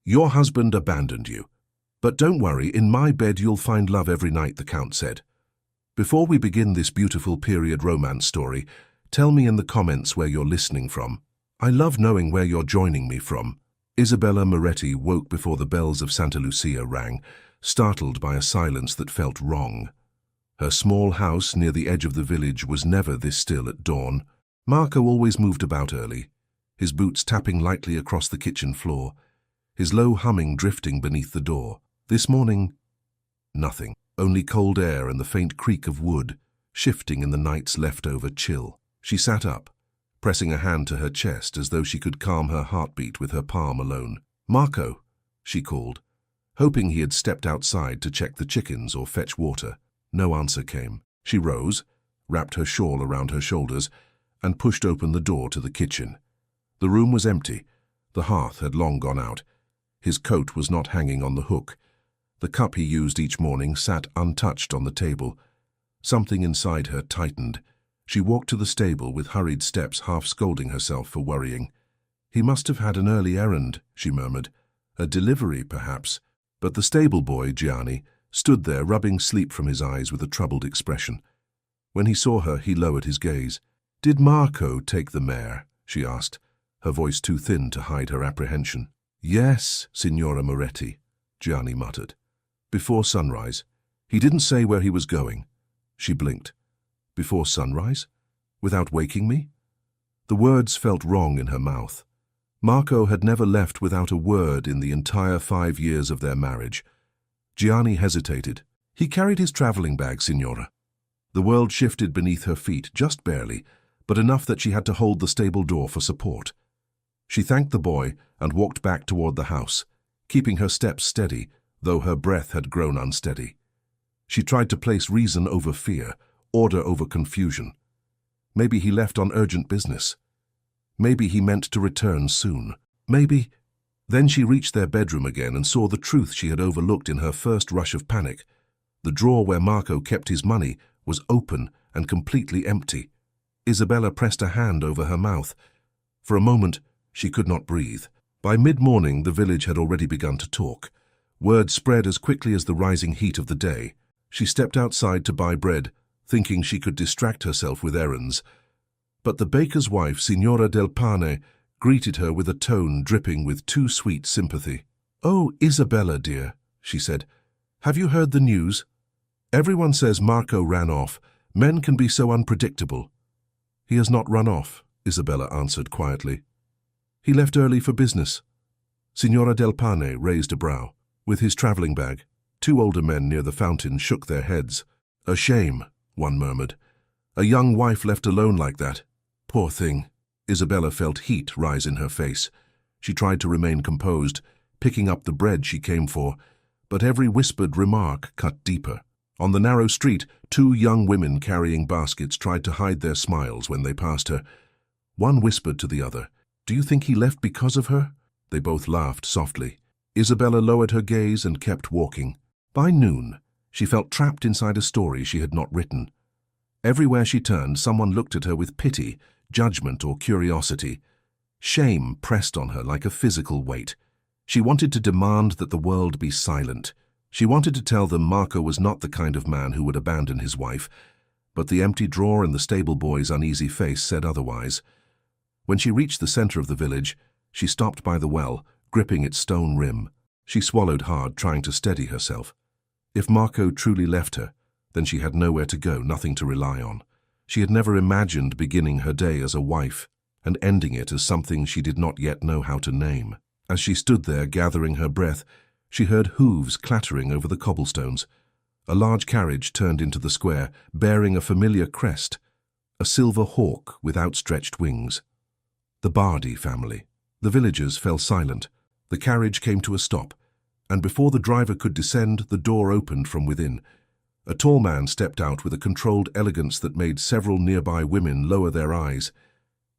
Your husband abandoned you. But don't worry, in my bed you'll find love every night, the Count said. Before we begin this beautiful period romance story, tell me in the comments where you're listening from. I love knowing where you're joining me from. Isabella Moretti woke before the bells of Santa Lucia rang, startled by a silence that felt wrong. Her small house near the edge of the village was never this still at dawn. Marco always moved about early, his boots tapping lightly across the kitchen floor, his low humming drifting beneath the door. This morning, nothing, only cold air and the faint creak of wood, shifting in the night's leftover chill. She sat up, pressing a hand to her chest as though she could calm her heartbeat with her palm alone. "Marco," she called, hoping he had stepped outside to check the chickens or fetch water. No answer came. She rose, wrapped her shawl around her shoulders, and pushed open the door to the kitchen. The room was empty. The hearth had long gone out. His coat was not hanging on the hook. The cup he used each morning sat untouched on the table. Something inside her tightened. She walked to the stable with hurried steps, half scolding herself for worrying. "He must have had an early errand," she murmured. "A delivery, perhaps." But the stable boy, Gianni, stood there rubbing sleep from his eyes with a troubled expression. When he saw her, he lowered his gaze. "Did Marco take the mare?" she asked, her voice too thin to hide her apprehension. "Yes, Signora Moretti," Gianni muttered. "Before sunrise. He didn't say where he was going." She blinked. "Before sunrise? Without waking me?" The words felt wrong in her mouth. Marco had never left without a word in the entire 5 years of their marriage. Gianni hesitated. "He carried his traveling bag, Signora." The world shifted beneath her feet, just barely, but enough that she had to hold the stable door for support. She thanked the boy and walked back toward the house, keeping her steps steady, though her breath had grown unsteady. She tried to place reason over fear, order over confusion. Maybe he left on urgent business. Maybe he meant to return soon. Maybe... Then she reached their bedroom again and saw the truth she had overlooked in her first rush of panic. The drawer where Marco kept his money was open and completely empty. Isabella pressed a hand over her mouth. For a moment, she could not breathe. By mid-morning, the village had already begun to talk. Word spread as quickly as the rising heat of the day. She stepped outside to buy bread, thinking she could distract herself with errands. But the baker's wife, Signora del Pane, greeted her with a tone dripping with too sweet sympathy. "Oh, Isabella, dear," she said. "Have you heard the news? Everyone says Marco ran off. Men can be so unpredictable." "He has not run off," Isabella answered quietly. "He left early for business." Signora del Pane raised a brow. "With his traveling bag." 2 older men near the fountain shook their heads. "A shame," one murmured. "A young wife left alone like that. Poor thing." Isabella felt heat rise in her face. She tried to remain composed, picking up the bread she came for, but every whispered remark cut deeper. On the narrow street, 2 young women carrying baskets tried to hide their smiles when they passed her. One whispered to the other, "Do you think he left because of her?" They both laughed softly. Isabella lowered her gaze and kept walking. By noon, she felt trapped inside a story she had not written. Everywhere she turned, someone looked at her with pity, judgment, or curiosity. Shame pressed on her like a physical weight. She wanted to demand that the world be silent. She wanted to tell them Marco was not the kind of man who would abandon his wife, but the empty drawer and the stable boy's uneasy face said otherwise. When she reached the center of the village, she stopped by the well, gripping its stone rim. She swallowed hard, trying to steady herself. If Marco truly left her, then she had nowhere to go, nothing to rely on. She had never imagined beginning her day as a wife and ending it as something she did not yet know how to name. As she stood there gathering her breath, she heard hooves clattering over the cobblestones. A large carriage turned into the square, bearing a familiar crest, a silver hawk with outstretched wings. The Bardi family. The villagers fell silent. The carriage came to a stop, and before the driver could descend, the door opened from within. A tall man stepped out with a controlled elegance that made several nearby women lower their eyes.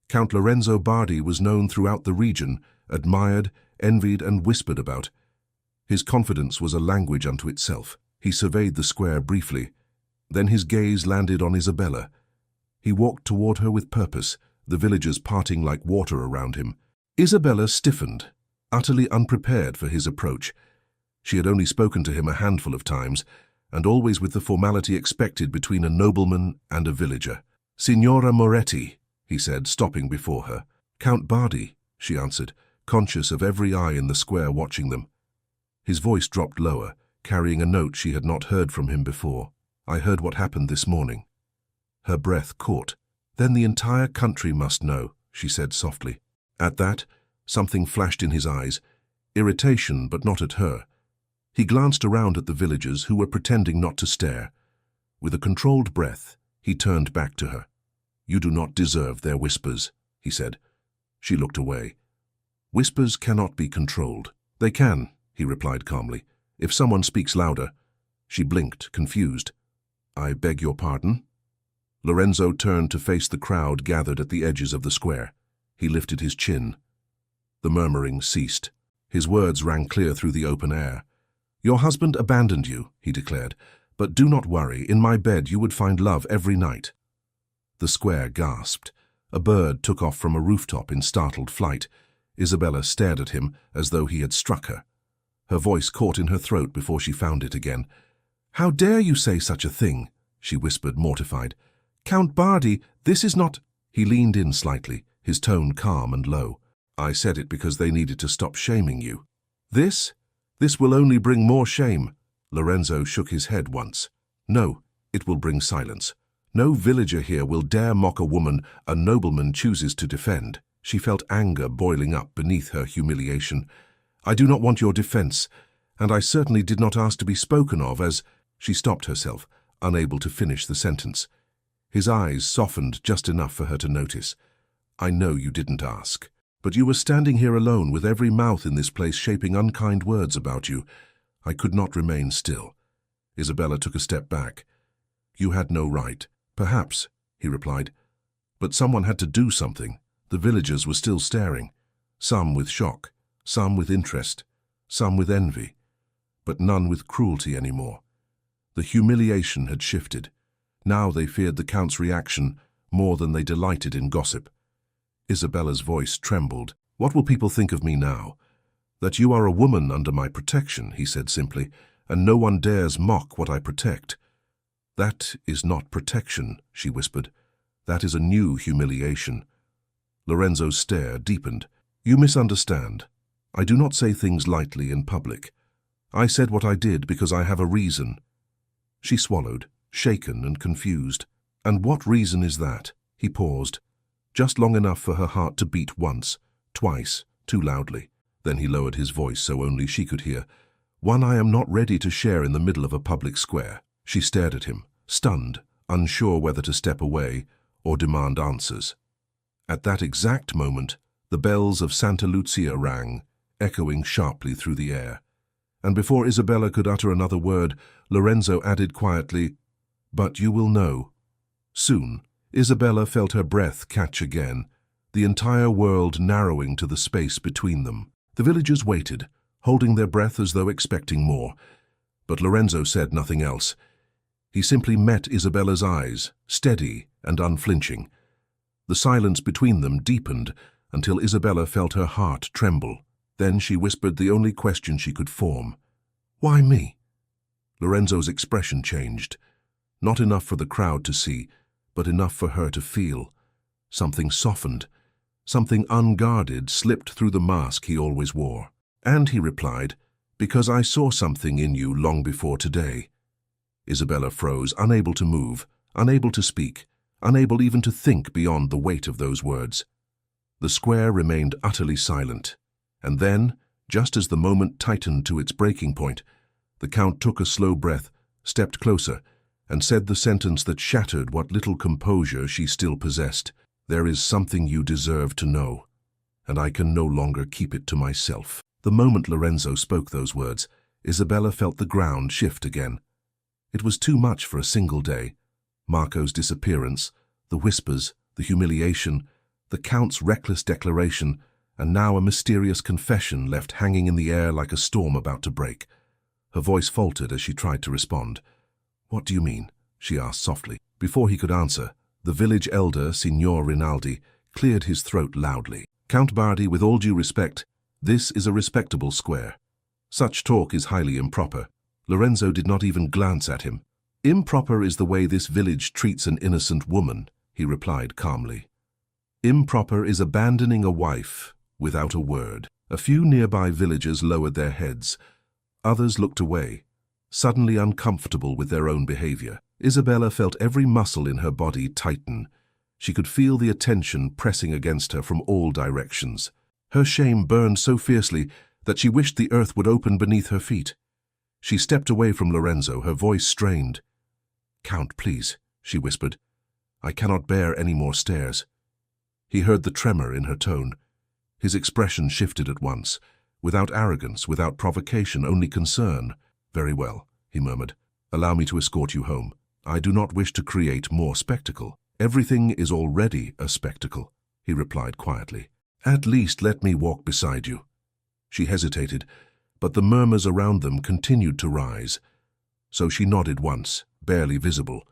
Count Lorenzo Bardi was known throughout the region, admired, envied, and whispered about. His confidence was a language unto itself. He surveyed the square briefly. Then his gaze landed on Isabella. He walked toward her with purpose, the villagers parting like water around him. Isabella stiffened. utterly unprepared for his approach. She had only spoken to him a handful of times, and always with the formality expected between a nobleman and a villager. "Signora Moretti," he said, stopping before her. "Count Bardi," she answered, conscious of every eye in the square watching them. His voice dropped lower, carrying a note she had not heard from him before. "I heard what happened this morning." Her breath caught. "Then the entire country must know," she said softly. At that, something flashed in his eyes, irritation but not at her. He glanced around at the villagers who were pretending not to stare. With a controlled breath, he turned back to her. "You do not deserve their whispers," he said. She looked away. "Whispers cannot be controlled." "They can," he replied calmly, "if someone speaks louder." She blinked, confused. "I beg your pardon?" Lorenzo turned to face the crowd gathered at the edges of the square. He lifted his chin. The murmuring ceased. His words rang clear through the open air. "Your husband abandoned you," he declared, "but do not worry, in my bed you would find love every night." The square gasped. A bird took off from a rooftop in startled flight. Isabella stared at him as though he had struck her. Her voice caught in her throat before she found it again. "How dare you say such a thing?" she whispered, mortified. "Count Bardi, this is not—" He leaned in slightly, his tone calm and low. "I said it because they needed to stop shaming you." This will only bring more shame." Lorenzo shook his head once. "No, it will bring silence. No villager here will dare mock a woman a nobleman chooses to defend." She felt anger boiling up beneath her humiliation. "I do not want your defense, and I certainly did not ask to be spoken of as—" She stopped herself, unable to finish the sentence. His eyes softened just enough for her to notice. "I know you didn't ask. But you were standing here alone with every mouth in this place shaping unkind words about you. I could not remain still." Isabella took a step back. "You had no right." "Perhaps," he replied. "But someone had to do something." The villagers were still staring, some with shock, some with interest, some with envy, but none with cruelty anymore. The humiliation had shifted. Now they feared the Count's reaction more than they delighted in gossip. Isabella's voice trembled. "What will people think of me now?" "That you are a woman under my protection," he said simply, "and no one dares mock what I protect." "That is not protection," she whispered. "That is a new humiliation." Lorenzo's stare deepened. "You misunderstand. I do not say things lightly in public. I said what I did because I have a reason." She swallowed, shaken and confused. "And what reason is that?" He paused. Just long enough for her heart to beat once, twice, too loudly. Then he lowered his voice so only she could hear. "One I am not ready to share in the middle of a public square." She stared at him, stunned, unsure whether to step away or demand answers. At that exact moment, the bells of Santa Lucia rang, echoing sharply through the air. And before Isabella could utter another word, Lorenzo added quietly, "But you will know soon." Isabella felt her breath catch again, the entire world narrowing to the space between them. The villagers waited, holding their breath as though expecting more. But Lorenzo said nothing else. He simply met Isabella's eyes, steady and unflinching. The silence between them deepened until Isabella felt her heart tremble. Then she whispered the only question she could form. "Why me?" Lorenzo's expression changed. Not enough for the crowd to see, but enough for her to feel. Something softened, something unguarded slipped through the mask he always wore. "And," he replied, "because I saw something in you long before today." Isabella froze, unable to move, unable to speak, unable even to think beyond the weight of those words. The square remained utterly silent, and then, just as the moment tightened to its breaking point, the Count took a slow breath, stepped closer, and said the sentence that shattered what little composure she still possessed. "There is something you deserve to know, and I can no longer keep it to myself." The moment Lorenzo spoke those words, Isabella felt the ground shift again. It was too much for a single day. Marco's disappearance, the whispers, the humiliation, the Count's reckless declaration, and now a mysterious confession left hanging in the air like a storm about to break. Her voice faltered as she tried to respond. "What do you mean?" she asked softly. Before he could answer, the village elder, Signor Rinaldi, cleared his throat loudly. "Count Bardi, with all due respect, This is a respectable square. Such talk is highly improper. Lorenzo did not even glance at him. Improper is the way this village treats an innocent woman, he replied calmly. Improper is abandoning a wife without a word. A few nearby villagers lowered their heads. Others looked away, suddenly uncomfortable with their own behavior. Isabella felt every muscle in her body tighten. She could feel the attention pressing against her from all directions. Her shame burned so fiercely that she wished the earth would open beneath her feet. She stepped away from Lorenzo, her voice strained. "Count, please," she whispered. "I cannot bear any more stares." He heard the tremor in her tone. His expression shifted at once, without arrogance, without provocation, only concern. "Very well," he murmured. "Allow me to escort you home. I do not wish to create more spectacle." "Everything is already a spectacle," he replied quietly. "At least let me walk beside you." She hesitated, but the murmurs around them continued to rise. So she nodded once, barely visible.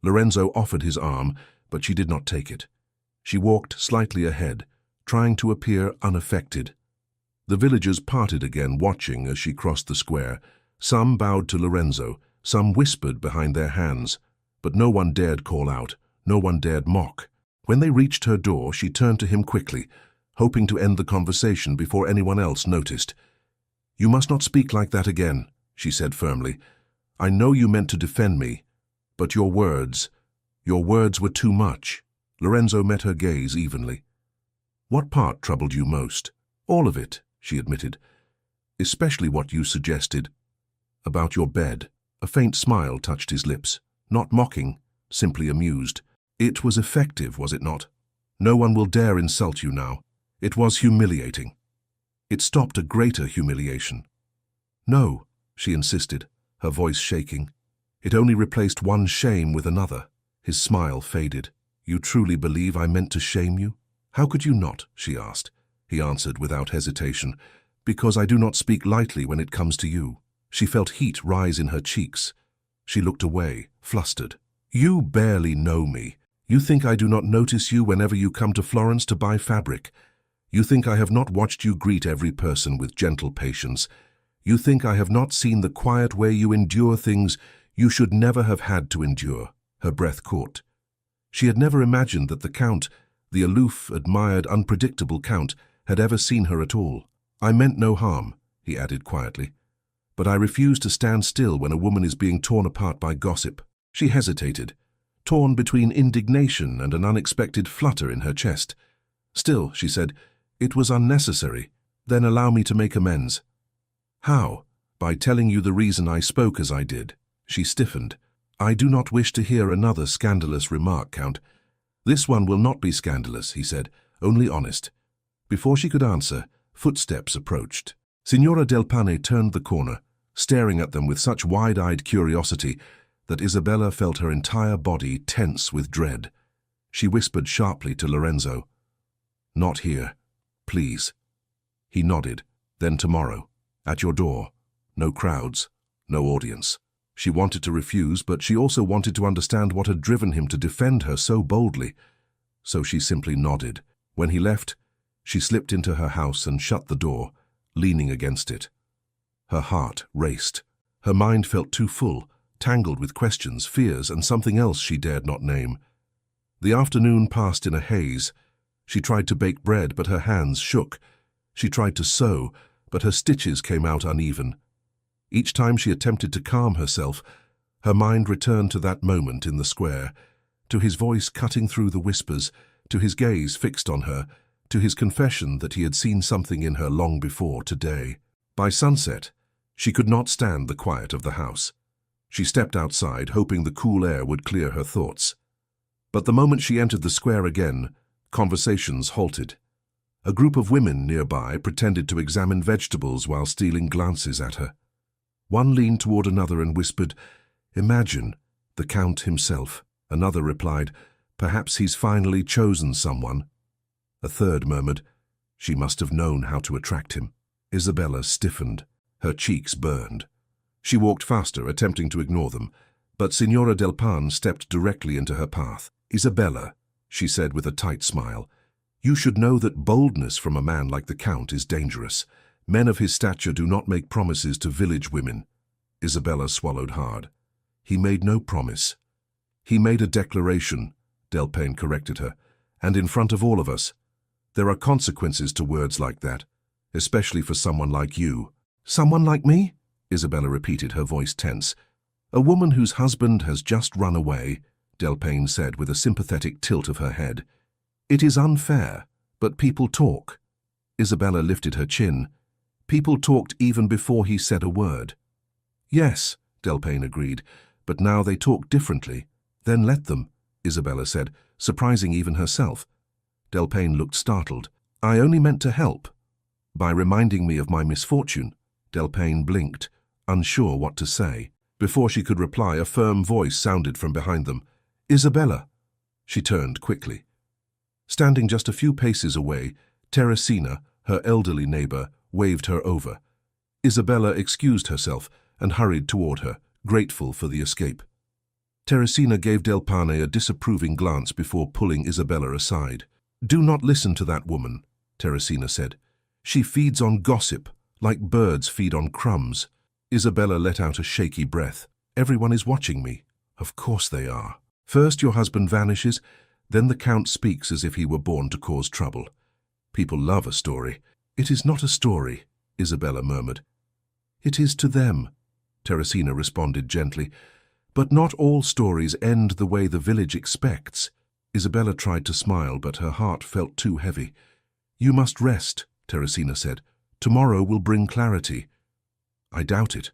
Lorenzo offered his arm, but she did not take it. She walked slightly ahead, trying to appear unaffected. The villagers parted again, watching as she crossed the square. Some bowed to Lorenzo, some whispered behind their hands, but no one dared call out, no one dared mock. When they reached her door, she turned to him quickly, hoping to end the conversation before anyone else noticed. "You must not speak like that again," she said firmly. "I know you meant to defend me, but your words were too much." Lorenzo met her gaze evenly. "What part troubled you most?" "All of it," she admitted. "Especially what you suggested about your bed." A faint smile touched his lips, not mocking, simply amused. "It was effective, was it not? No one will dare insult you now. It was humiliating. It stopped a greater humiliation." "No," she insisted, her voice shaking. "It only replaced one shame with another." His smile faded. "You truly believe I meant to shame you?" "How could you not?" she asked. He answered without hesitation. "Because I do not speak lightly when it comes to you." She felt heat rise in her cheeks. She looked away, flustered. "You barely know me. You think I do not notice you whenever you come to Florence to buy fabric. You think I have not watched you greet every person with gentle patience. You think I have not seen the quiet way you endure things you should never have had to endure." Her breath caught. She had never imagined that the Count, the aloof, admired, unpredictable Count, had ever seen her at all. "I meant no harm," he added quietly. "But I refuse to stand still when a woman is being torn apart by gossip." She hesitated, torn between indignation and an unexpected flutter in her chest. "Still," she said, "it was unnecessary. Then allow me to make amends." "How?" "By telling you the reason I spoke as I did." She stiffened. "I do not wish to hear another scandalous remark, Count." "This one will not be scandalous," he said, "only honest." Before she could answer, footsteps approached. Signora Del Pane turned the corner, staring at them with such wide-eyed curiosity that Isabella felt her entire body tense with dread. She whispered sharply to Lorenzo, "Not here, please." He nodded. "Then tomorrow, at your door. No crowds, no audience." She wanted to refuse, but she also wanted to understand what had driven him to defend her so boldly. So she simply nodded. When he left, she slipped into her house and shut the door, leaning against it. Her heart raced. Her mind felt too full, tangled with questions, fears, and something else she dared not name. The afternoon passed in a haze. She tried to bake bread, but her hands shook. She tried to sew, but her stitches came out uneven. Each time she attempted to calm herself, her mind returned to that moment in the square, to his voice cutting through the whispers, to his gaze fixed on her, to his confession that he had seen something in her long before today. By sunset, she could not stand the quiet of the house. She stepped outside, hoping the cool air would clear her thoughts. But the moment she entered the square again, conversations halted. A group of women nearby pretended to examine vegetables while stealing glances at her. One leaned toward another and whispered, "Imagine, the Count himself." Another replied, "Perhaps he's finally chosen someone." A third murmured, "She must have known how to attract him." Isabella stiffened. Her cheeks burned. She walked faster, attempting to ignore them, but Signora Del Pan stepped directly into her path. "Isabella," she said with a tight smile, You should know that boldness from a man like the Count is dangerous. Men of his stature do not make promises to village women. Isabella swallowed hard. He made no promise. He made a declaration, Delpain corrected her, and in front of all of us. There are consequences to words like that, especially for someone like you. Someone like me? Isabella repeated, her voice tense. A woman whose husband has just run away, Delpain said with a sympathetic tilt of her head. It is unfair, but people talk. Isabella lifted her chin. People talked even before he said a word. Yes, Delpain agreed, but now they talk differently. Then let them, Isabella said, surprising even herself. Delpain looked startled. I only meant to help. By reminding me of my misfortune, Delpain blinked, unsure what to say. Before she could reply, a firm voice sounded from behind them. Isabella! She turned quickly. Standing just a few paces away, Teresina, her elderly neighbor, waved her over. Isabella excused herself and hurried toward her, grateful for the escape. Teresina gave Delpain a disapproving glance before pulling Isabella aside. Do not listen to that woman, Teresina said. She feeds on gossip, like birds feed on crumbs. Isabella let out a shaky breath. Everyone is watching me. Of course they are. First your husband vanishes, then the Count speaks as if he were born to cause trouble. People love a story. It is not a story, Isabella murmured. It is to them, Teresina responded gently. But not all stories end the way the village expects. Isabella tried to smile, but her heart felt too heavy. You must rest, Teresina said. Tomorrow will bring clarity. I doubt it.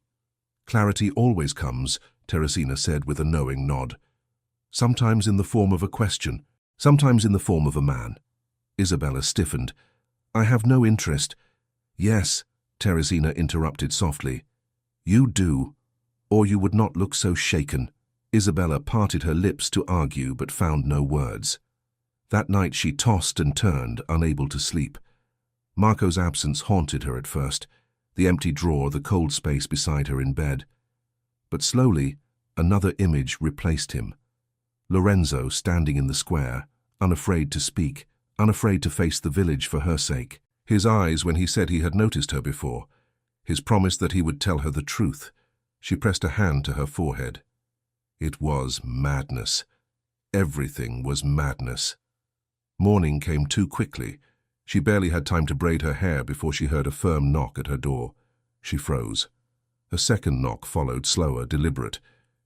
Clarity always comes, Teresina said with a knowing nod. Sometimes in the form of a question, sometimes in the form of a man. Isabella stiffened. I have no interest. Yes, Teresina interrupted softly. You do, or you would not look so shaken. Isabella parted her lips to argue but found no words. That night she tossed and turned, unable to sleep. Marco's absence haunted her at first, the empty drawer, the cold space beside her in bed. But slowly, another image replaced him. Lorenzo standing in the square, unafraid to speak, unafraid to face the village for her sake. His eyes when he said he had noticed her before. His promise that he would tell her the truth. She pressed a hand to her forehead. It was madness. Everything was madness. Morning came too quickly. She barely had time to braid her hair before she heard a firm knock at her door. She froze. A second knock followed, slower, deliberate.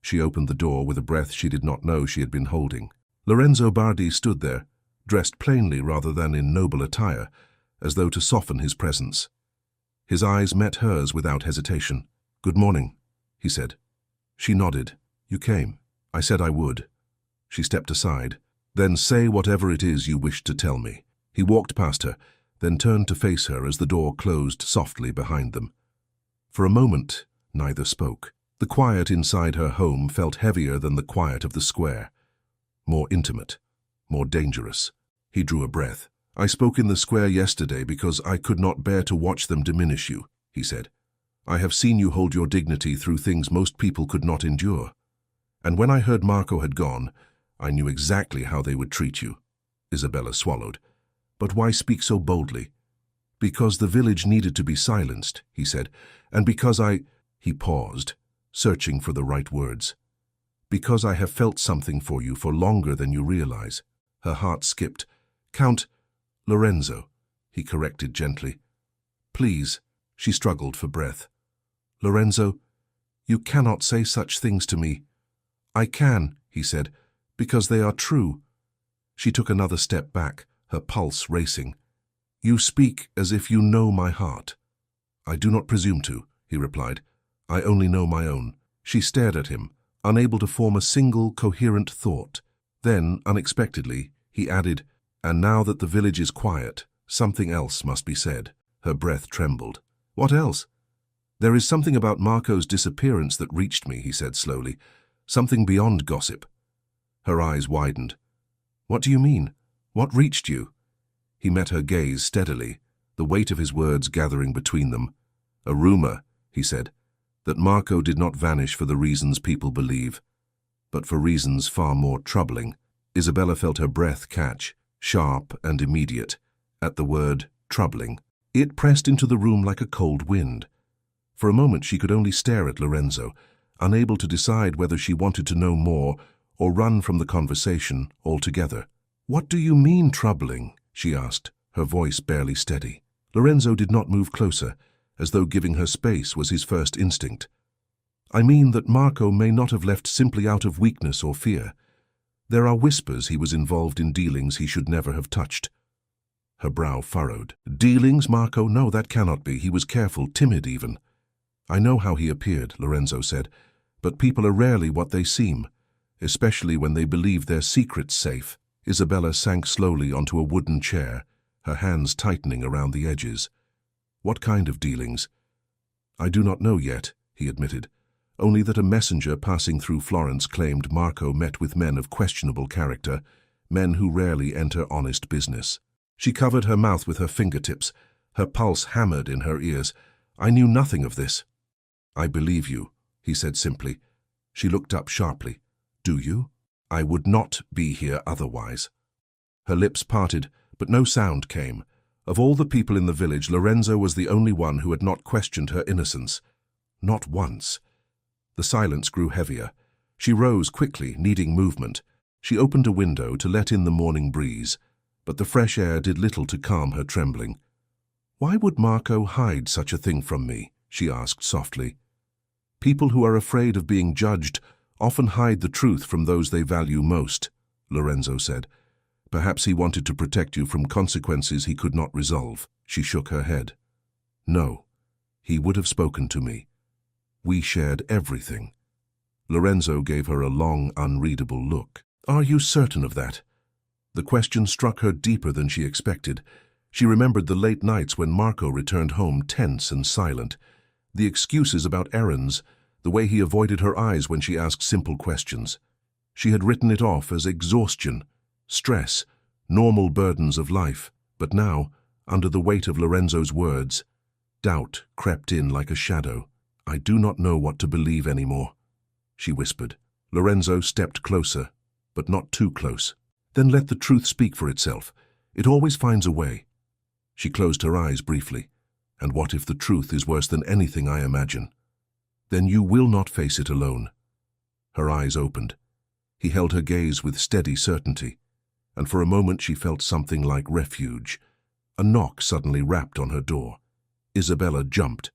She opened the door with a breath she did not know she had been holding. Lorenzo Bardi stood there, dressed plainly rather than in noble attire, as though to soften his presence. His eyes met hers without hesitation. Good morning, he said. She nodded. You came. I said I would. She stepped aside. Then say whatever it is you wish to tell me. He walked past her, then turned to face her as the door closed softly behind them. For a moment, neither spoke. The quiet inside her home felt heavier than the quiet of the square. More intimate, more dangerous. He drew a breath. I spoke in the square yesterday because I could not bear to watch them diminish you, he said. I have seen you hold your dignity through things most people could not endure. And when I heard Marco had gone, I knew exactly how they would treat you. Isabella swallowed. But why speak so boldly? Because the village needed to be silenced, he said, and because He paused, searching for the right words. Because I have felt something for you for longer than you realize. Her heart skipped. Count Lorenzo, he corrected gently. Please, she struggled for breath. Lorenzo, you cannot say such things to me. I can, he said, because they are true. She took another step back, her pulse racing. You speak as if you know my heart. I do not presume to, he replied. I only know my own. She stared at him, unable to form a single coherent thought. Then, unexpectedly, he added, and now that the village is quiet, something else must be said. Her breath trembled. What else? There is something about Marco's disappearance that reached me, he said slowly. Something beyond gossip. Her eyes widened. What do you mean? What reached you? He met her gaze steadily, the weight of his words gathering between them. A rumor, he said, that Marco did not vanish for the reasons people believe, but for reasons far more troubling. Isabella felt her breath catch. sharp and immediate, at the word troubling. It pressed into the room like a cold wind. For a moment she could only stare at Lorenzo, unable to decide whether she wanted to know more or run from the conversation altogether. "What do you mean, troubling?" she asked, her voice barely steady. Lorenzo did not move closer, as though giving her space was his first instinct. "I mean that Marco may not have left simply out of weakness or fear. There are whispers he was involved in dealings he should never have touched." Her brow furrowed. "Dealings, Marco? No, that cannot be. He was careful, timid even." "I know how he appeared," Lorenzo said, "but people are rarely what they seem, especially when they believe their secret's safe." Isabella sank slowly onto a wooden chair, her hands tightening around the edges. "What kind of dealings?" "I do not know yet," he admitted. "Only that a messenger passing through Florence claimed Marco met with men of questionable character, men who rarely enter honest business." She covered her mouth with her fingertips, her pulse hammered in her ears. "I knew nothing of this." "I believe you," he said simply. She looked up sharply. "Do you?" "I would not be here otherwise." Her lips parted, but no sound came. Of all the people in the village, Lorenzo was the only one who had not questioned her innocence. Not once. The silence grew heavier. She rose quickly, needing movement. She opened a window to let in the morning breeze, but the fresh air did little to calm her trembling. "Why would Marco hide such a thing from me?" she asked softly. "People who are afraid of being judged often hide the truth from those they value most," Lorenzo said. "Perhaps he wanted to protect you from consequences he could not resolve." She shook her head. "No, he would have spoken to me. We shared everything." Lorenzo gave her a long, unreadable look. "Are you certain of that?" The question struck her deeper than she expected. She remembered the late nights when Marco returned home tense and silent, the excuses about errands, the way he avoided her eyes when she asked simple questions. She had written it off as exhaustion, stress, normal burdens of life. But now, under the weight of Lorenzo's words, doubt crept in like a shadow. "I do not know what to believe anymore," she whispered. Lorenzo stepped closer, but not too close. "Then let the truth speak for itself. It always finds a way." She closed her eyes briefly. "And what if the truth is worse than anything I imagine? Then you will not face it alone." Her eyes opened. He held her gaze with steady certainty, and for a moment she felt something like refuge. A knock suddenly rapped on her door. Isabella jumped.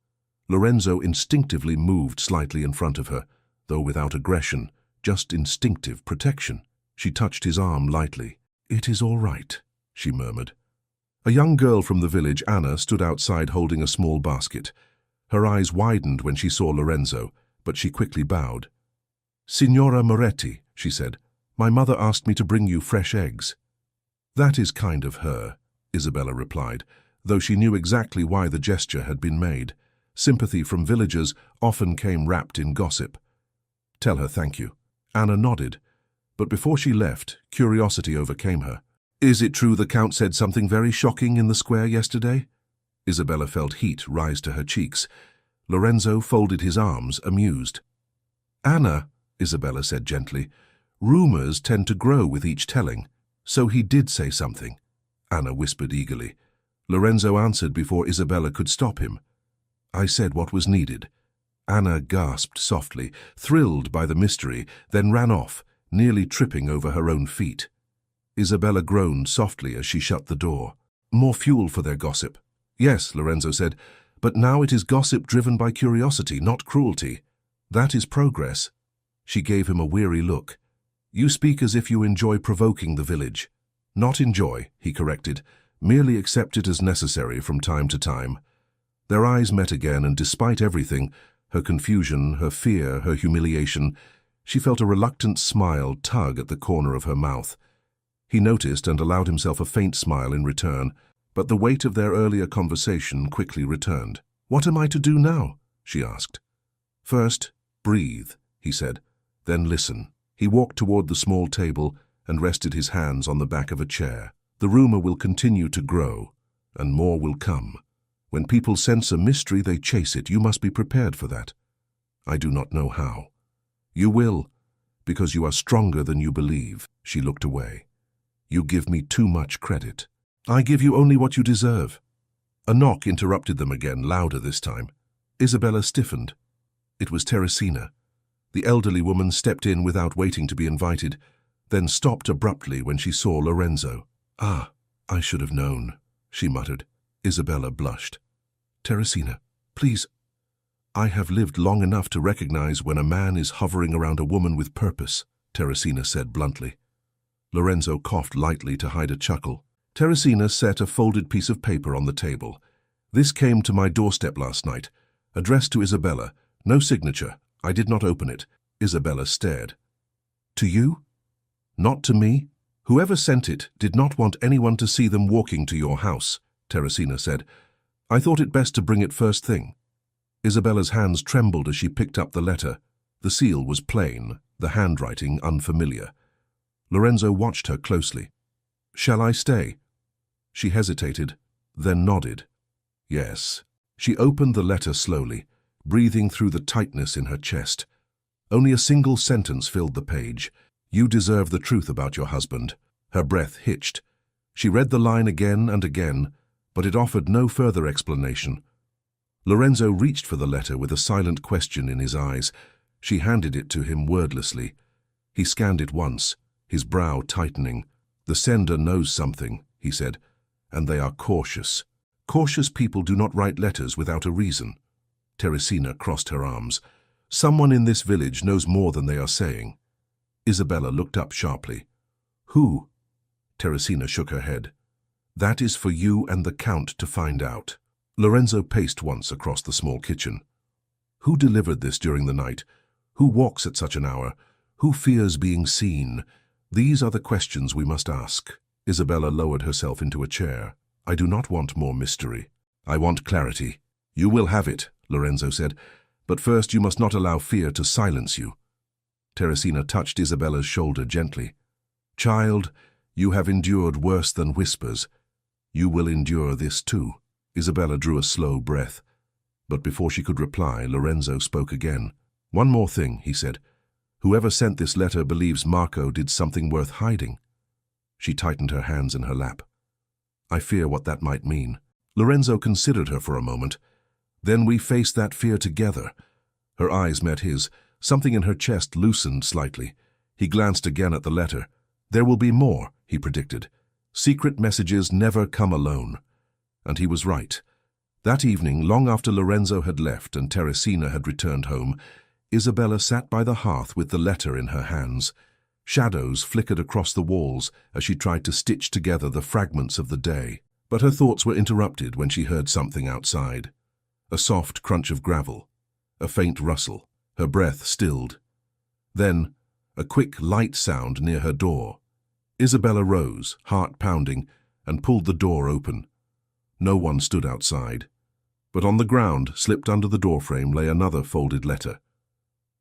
Lorenzo instinctively moved slightly in front of her, though without aggression, just instinctive protection. She touched his arm lightly. "It is all right," she murmured. A young girl from the village, Anna, stood outside holding a small basket. Her eyes widened when she saw Lorenzo, but she quickly bowed. "Signora Moretti," she said, "my mother asked me to bring you fresh eggs." "That is kind of her," Isabella replied, though she knew exactly why the gesture had been made. Sympathy from villagers often came wrapped in gossip. "Tell her thank you." Anna nodded, but before she left, curiosity overcame her. "Is it true the Count said something very shocking in the square yesterday?" Isabella felt heat rise to her cheeks. Lorenzo folded his arms, amused. "Anna," Isabella said gently, "rumors tend to grow with each telling. So he did say something," Anna whispered eagerly. Lorenzo answered before Isabella could stop him. "I said what was needed." Anna gasped softly, thrilled by the mystery, then ran off, nearly tripping over her own feet. Isabella groaned softly as she shut the door. "More fuel for their gossip." "Yes," Lorenzo said, "but now it is gossip driven by curiosity, not cruelty. That is progress." She gave him a weary look. "You speak as if you enjoy provoking the village." "Not enjoy," he corrected, "merely accept it as necessary from time to time." Their eyes met again, and despite everything, her confusion, her fear, her humiliation, she felt a reluctant smile tug at the corner of her mouth. He noticed and allowed himself a faint smile in return, but the weight of their earlier conversation quickly returned. "What am I to do now?" she asked. "First, breathe," he said, "then listen." He walked toward the small table and rested his hands on the back of a chair. "The rumor will continue to grow, and more will come. When people sense a mystery, they chase it. You must be prepared for that. I do not know how. You will, because you are stronger than you believe." She looked away. You give me too much credit. I give you only what you deserve. A knock interrupted them again, louder this time. Isabella stiffened. It was Teresina. The elderly woman stepped in without waiting to be invited, then stopped abruptly when she saw Lorenzo. "Ah, I should have known," she muttered. Isabella blushed. "Teresina, please." "I have lived long enough to recognize when a man is hovering around a woman with purpose," Teresina said bluntly. Lorenzo coughed lightly to hide a chuckle. Teresina set a folded piece of paper on the table. "This came to my doorstep last night, addressed to Isabella. No signature. I did not open it." Isabella stared. "To you? Not to me? Whoever sent it did not want anyone to see them walking to your house," Teresina said. "I thought it best to bring it first thing." Isabella's hands trembled as she picked up the letter. The seal was plain, the handwriting unfamiliar. Lorenzo watched her closely. "Shall I stay?" She hesitated, then nodded. "Yes." She opened the letter slowly, breathing through the tightness in her chest. Only a single sentence filled the page. "You deserve the truth about your husband." Her breath hitched. She read the line again and again, but it offered no further explanation. Lorenzo reached for the letter with a silent question in his eyes. She handed it to him wordlessly. He scanned it once, his brow tightening. "The sender knows something," he said, "and they are cautious. Cautious people do not write letters without a reason." Teresina crossed her arms. "Someone in this village knows more than they are saying." Isabella looked up sharply. "Who?" Teresina shook her head. "That is for you and the Count to find out." Lorenzo paced once across the small kitchen. "Who delivered this during the night? Who walks at such an hour? Who fears being seen? These are the questions we must ask." Isabella lowered herself into a chair. "I do not want more mystery. I want clarity." "You will have it," Lorenzo said, "but first you must not allow fear to silence you." Teresina touched Isabella's shoulder gently. "Child, you have endured worse than whispers. You will endure this too." Isabella drew a slow breath. But before she could reply, Lorenzo spoke again. "One more thing," he said. "Whoever sent this letter believes Marco did something worth hiding." She tightened her hands in her lap. "I fear what that might mean." Lorenzo considered her for a moment. "Then we face that fear together." Her eyes met his. Something in her chest loosened slightly. He glanced again at the letter. "There will be more," he predicted. "Secret messages never come alone." And he was right. That evening, long after Lorenzo had left and Teresina had returned home, Isabella sat by the hearth with the letter in her hands. Shadows flickered across the walls as she tried to stitch together the fragments of the day. But her thoughts were interrupted when she heard something outside. A soft crunch of gravel, a faint rustle, her breath stilled. Then, a quick, light sound near her door. Isabella rose, heart pounding, and pulled the door open. No one stood outside. But on the ground, slipped under the doorframe, lay another folded letter.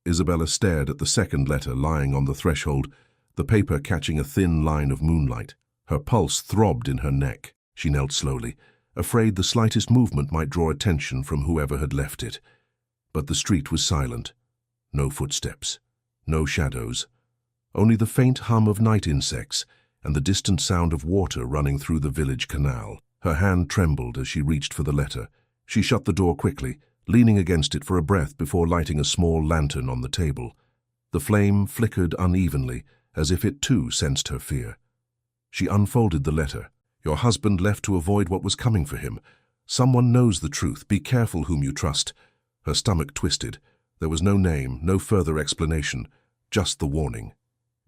Isabella stared at the second letter lying on the threshold, the paper catching a thin line of moonlight. Her pulse throbbed in her neck. She knelt slowly, afraid the slightest movement might draw attention from whoever had left it. But the street was silent. No footsteps, no shadows. Only the faint hum of night insects and the distant sound of water running through the village canal. Her hand trembled as she reached for the letter. She shut the door quickly, leaning against it for a breath before lighting a small lantern on the table. The flame flickered unevenly, as if it too sensed her fear. She unfolded the letter. "Your husband left to avoid what was coming for him. Someone knows the truth. Be careful whom you trust." Her stomach twisted. There was no name, no further explanation, just the warning.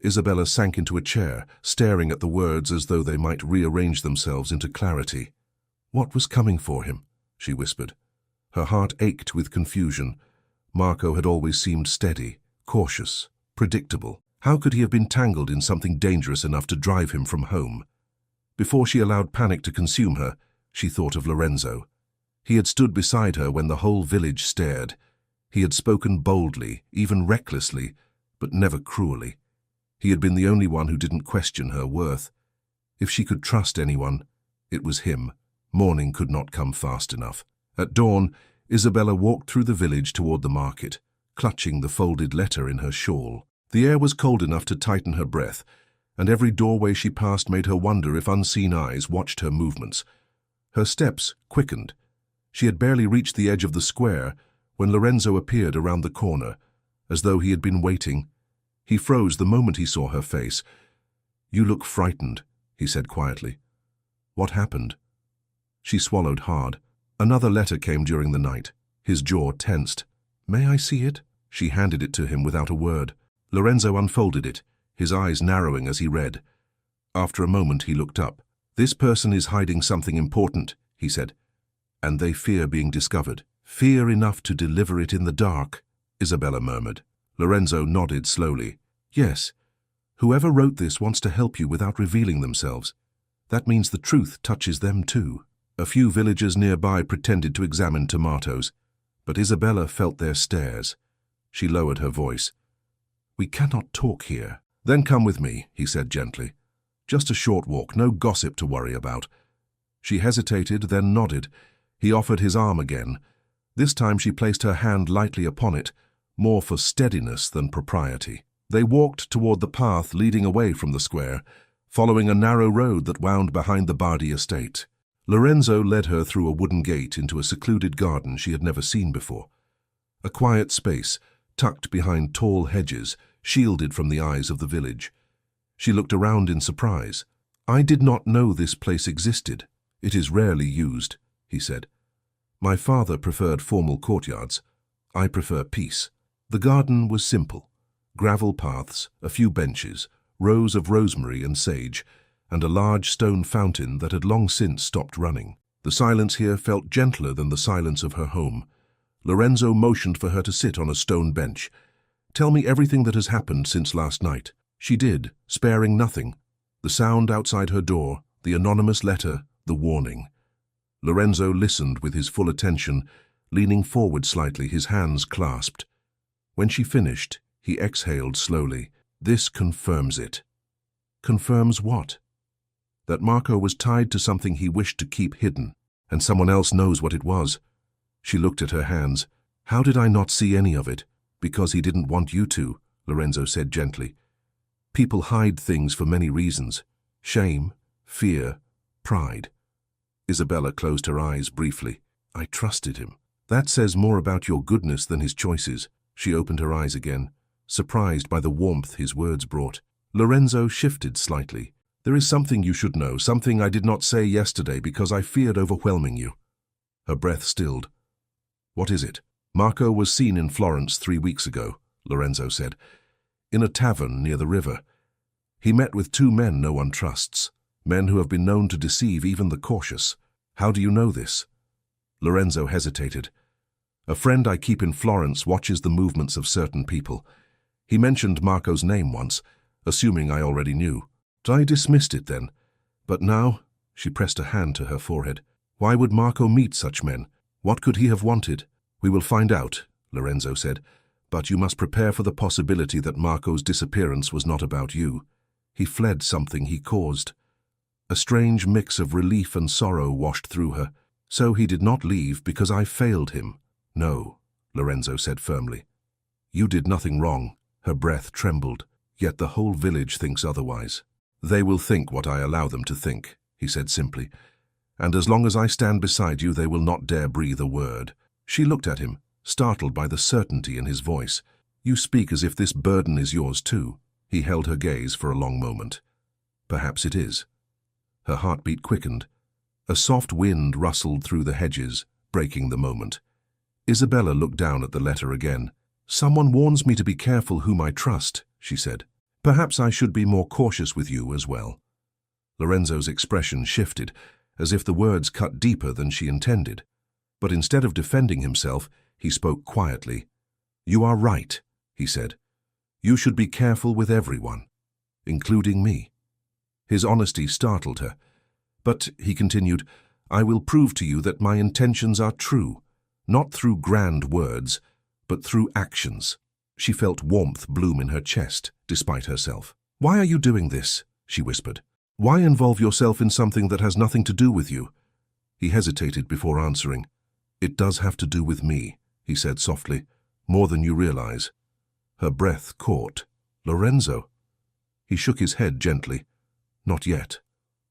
Isabella sank into a chair, staring at the words as though they might rearrange themselves into clarity. "What was coming for him?" she whispered. Her heart ached with confusion. Marco had always seemed steady, cautious, predictable. How could he have been tangled in something dangerous enough to drive him from home? Before she allowed panic to consume her, she thought of Lorenzo. He had stood beside her when the whole village stared. He had spoken boldly, even recklessly, but never cruelly. He had been the only one who didn't question her worth. If she could trust anyone, it was him. Morning could not come fast enough. At dawn, Isabella walked through the village toward the market, clutching the folded letter in her shawl. The air was cold enough to tighten her breath, and every doorway she passed made her wonder if unseen eyes watched her movements. Her steps quickened. She had barely reached the edge of the square when Lorenzo appeared around the corner, as though he had been waiting. He froze the moment he saw her face. "You look frightened," he said quietly. "What happened?" She swallowed hard. Another letter came during the night. His jaw tensed. "May I see it?" She handed it to him without a word. Lorenzo unfolded it, his eyes narrowing as he read. After a moment he looked up. "This person is hiding something important," he said, "and they fear being discovered. Fear enough to deliver it in the dark," Isabella murmured. Lorenzo nodded slowly. "Yes. Whoever wrote this wants to help you without revealing themselves. That means the truth touches them too." A few villagers nearby pretended to examine tomatoes, but Isabella felt their stares. She lowered her voice. "We cannot talk here." "Then come with me," he said gently. "Just a short walk, no gossip to worry about." She hesitated, then nodded. He offered his arm again. This time she placed her hand lightly upon it, more for steadiness than propriety. They walked toward the path leading away from the square, following a narrow road that wound behind the Bardi estate. Lorenzo led her through a wooden gate into a secluded garden she had never seen before. A quiet space, tucked behind tall hedges, shielded from the eyes of the village. She looked around in surprise. "I did not know this place existed. It is rarely used," he said. "My father preferred formal courtyards. I prefer peace." The garden was simple. Gravel paths, a few benches, rows of rosemary and sage, and a large stone fountain that had long since stopped running. The silence here felt gentler than the silence of her home. Lorenzo motioned for her to sit on a stone bench. "Tell me everything that has happened since last night." She did, sparing nothing. The sound outside her door, the anonymous letter, the warning. Lorenzo listened with his full attention, leaning forward slightly, his hands clasped. When she finished, he exhaled slowly. "This confirms it." "Confirms what?" "That Marco was tied to something he wished to keep hidden, and someone else knows what it was." She looked at her hands. "How did I not see any of it?" "Because he didn't want you to," Lorenzo said gently. "People hide things for many reasons. Shame, fear, pride." Isabella closed her eyes briefly. "I trusted him." "That says more about your goodness than his choices." She opened her eyes again, surprised by the warmth his words brought. Lorenzo shifted slightly. "There is something you should know, something I did not say yesterday because I feared overwhelming you." Her breath stilled. "What is it?" "Marco was seen in Florence 3 weeks ago," Lorenzo said, "in a tavern near the river. He met with 2 men no one trusts, men who have been known to deceive even the cautious." "How do you know this?" Lorenzo hesitated. "A friend I keep in Florence watches the movements of certain people. He mentioned Marco's name once, assuming I already knew. I dismissed it then. But now," she pressed a hand to her forehead, "why would Marco meet such men? What could he have wanted?" "We will find out," Lorenzo said, "but you must prepare for the possibility that Marco's disappearance was not about you. He fled something he caused." A strange mix of relief and sorrow washed through her. "So he did not leave because I failed him." "No," Lorenzo said firmly. "You did nothing wrong." Her breath trembled. "Yet the whole village thinks otherwise." "They will think what I allow them to think," he said simply. "And as long as I stand beside you, they will not dare breathe a word." She looked at him, startled by the certainty in his voice. "You speak as if this burden is yours too." He held her gaze for a long moment. "Perhaps it is." Her heartbeat quickened. A soft wind rustled through the hedges, breaking the moment. Isabella looked down at the letter again. "Someone warns me to be careful whom I trust," she said. "Perhaps I should be more cautious with you as well." Lorenzo's expression shifted, as if the words cut deeper than she intended. But instead of defending himself, he spoke quietly. "You are right," he said. "You should be careful with everyone, including me." His honesty startled her. "But," he continued, "I will prove to you that my intentions are true, not through grand words, but through actions." She felt warmth bloom in her chest, despite herself. "Why are you doing this?" she whispered. "Why involve yourself in something that has nothing to do with you?" He hesitated before answering. "It does have to do with me," he said softly, "more than you realize." Her breath caught. "Lorenzo." He shook his head gently. Not yet.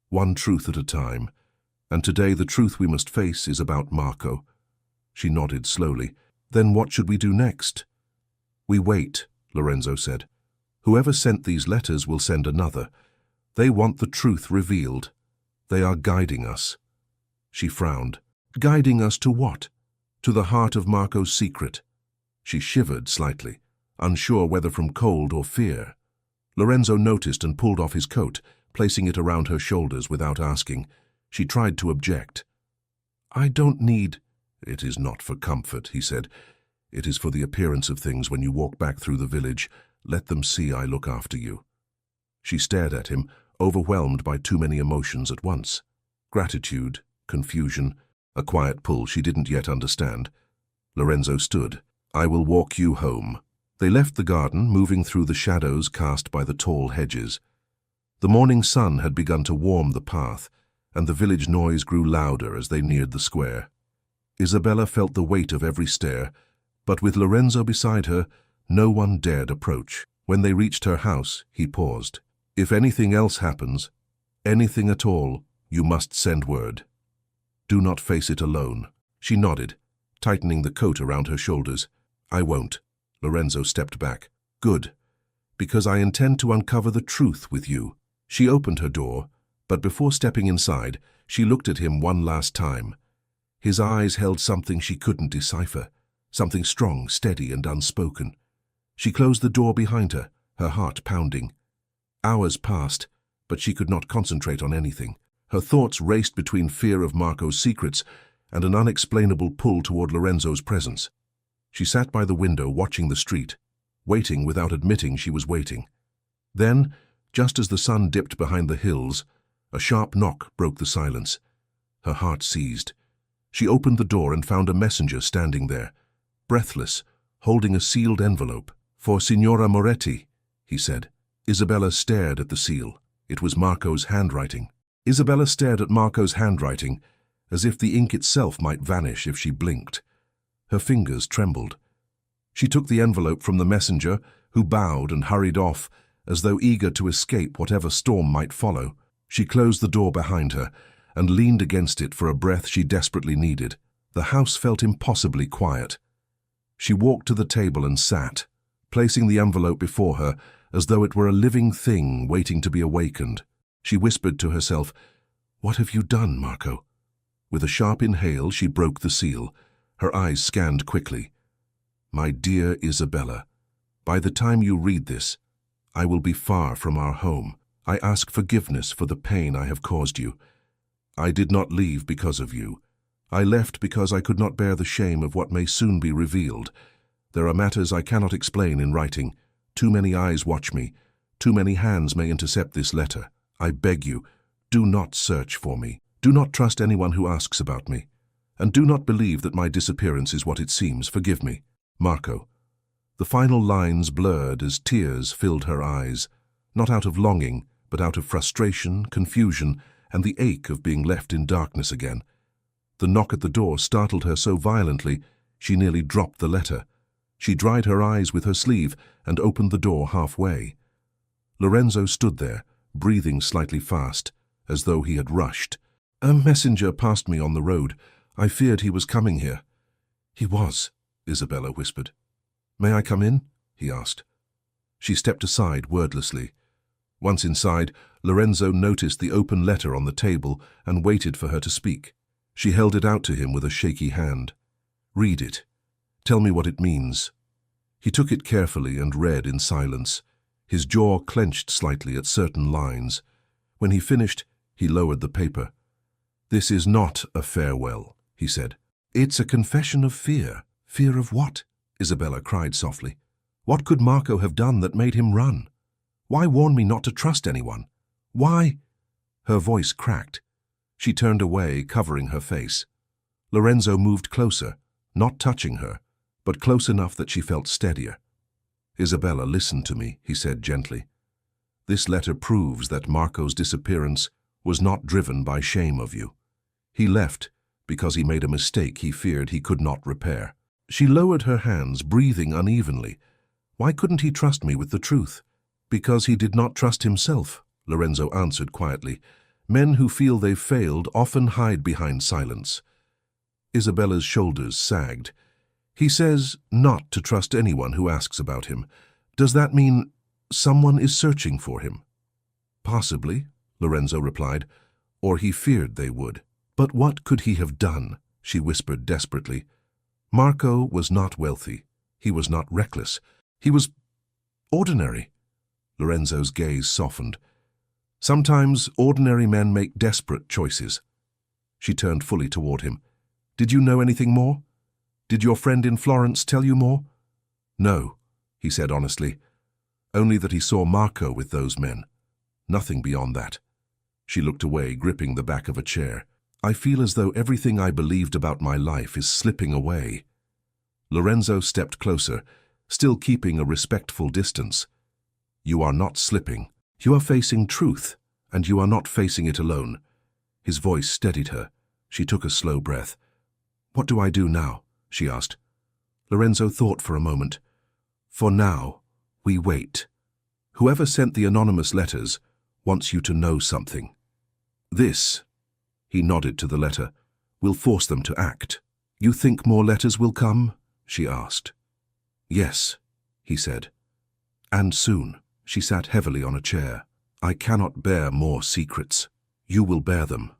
One truth at a time. And today the truth we must face is about Marco. She nodded slowly. Then what should we do next? We wait, Lorenzo said. Whoever sent these letters will send another. They want the truth revealed. They are guiding us. She frowned. Guiding us to what? To the heart of Marco's secret. She shivered slightly, unsure whether from cold or fear. Lorenzo noticed and pulled off his coat, placing it around her shoulders without asking. She tried to object. I don't need... It is not for comfort, he said. It is for the appearance of things when you walk back through the village. Let them see I look after you. She stared at him, overwhelmed by too many emotions at once. Gratitude, confusion, a quiet pull she didn't yet understand. Lorenzo stood. I will walk you home. They left the garden, moving through the shadows cast by the tall hedges. The morning sun had begun to warm the path, and the village noise grew louder as they neared the square. Isabella felt the weight of every stair, but with Lorenzo beside her, no one dared approach. When they reached her house, he paused. If anything else happens, anything at all, you must send word. Do not face it alone. She nodded, tightening the coat around her shoulders. I won't. Lorenzo stepped back. Good, because I intend to uncover the truth with you. She opened her door, but before stepping inside, she looked at him one last time. His eyes held something she couldn't decipher, something strong, steady, and unspoken. She closed the door behind her, her heart pounding. Hours passed, but she could not concentrate on anything. Her thoughts raced between fear of Marco's secrets and an unexplainable pull toward Lorenzo's presence. She sat by the window watching the street, waiting without admitting she was waiting. Then, just as the sun dipped behind the hills, a sharp knock broke the silence. Her heart seized. She opened the door and found a messenger standing there, breathless, holding a sealed envelope. For Signora Moretti, he said. Isabella stared at the seal. It was Marco's handwriting. Isabella stared at Marco's handwriting, as if the ink itself might vanish if she blinked. Her fingers trembled. She took the envelope from the messenger, who bowed and hurried off, as though eager to escape whatever storm might follow. She closed the door behind her and leaned against it for a breath she desperately needed. The house felt impossibly quiet. She walked to the table and sat, placing the envelope before her as though it were a living thing waiting to be awakened. She whispered to herself, What have you done, Marco? With a sharp inhale, she broke the seal. Her eyes scanned quickly. My dear Isabella, by the time you read this, I will be far from our home. I ask forgiveness for the pain I have caused you. I did not leave because of you. I left because I could not bear the shame of what may soon be revealed. There are matters I cannot explain in writing. Too many eyes watch me. Too many hands may intercept this letter. I beg you, do not search for me. Do not trust anyone who asks about me. And do not believe that my disappearance is what it seems. Forgive me. Marco. The final lines blurred as tears filled her eyes, not out of longing, but out of frustration, confusion, and the ache of being left in darkness again. The knock at the door startled her so violently, she nearly dropped the letter. She dried her eyes with her sleeve and opened the door halfway. Lorenzo stood there, breathing slightly fast, as though he had rushed. A messenger passed me on the road. I feared he was coming here. He was, Isabella whispered. May I come in? He asked. She stepped aside wordlessly. Once inside, Lorenzo noticed the open letter on the table and waited for her to speak. She held it out to him with a shaky hand. Read it. Tell me what it means. He took it carefully and read in silence. His jaw clenched slightly at certain lines. When he finished, he lowered the paper. This is not a farewell, he said. It's a confession of fear. Fear of what? Isabella cried softly. What could Marco have done that made him run? Why warn me not to trust anyone? Why? Her voice cracked. She turned away, covering her face. Lorenzo moved closer, not touching her, but close enough that she felt steadier. Isabella, listen to me, he said gently. This letter proves that Marco's disappearance was not driven by shame of you. He left because he made a mistake he feared he could not repair. She lowered her hands, breathing unevenly. Why couldn't he trust me with the truth? Because he did not trust himself, Lorenzo answered quietly. Men who feel they've failed often hide behind silence. Isabella's shoulders sagged. He says not to trust anyone who asks about him. Does that mean someone is searching for him? Possibly, Lorenzo replied, or he feared they would. But what could he have done? She whispered desperately. Marco was not wealthy. He was not reckless. He was ordinary. Lorenzo's gaze softened. Sometimes ordinary men make desperate choices. She turned fully toward him. Did you know anything more? Did your friend in Florence tell you more? No, he said honestly. Only that he saw Marco with those men. Nothing beyond that. She looked away, gripping the back of a chair. I feel as though everything I believed about my life is slipping away. Lorenzo stepped closer, still keeping a respectful distance. You are not slipping. You are facing truth, and you are not facing it alone. His voice steadied her. She took a slow breath. What do I do now? She asked. Lorenzo thought for a moment. For now, we wait. Whoever sent the anonymous letters wants you to know something. This, he nodded to the letter, will force them to act. You think more letters will come? She asked. Yes, he said. And soon. She sat heavily on a chair. I cannot bear more secrets. You will bear them,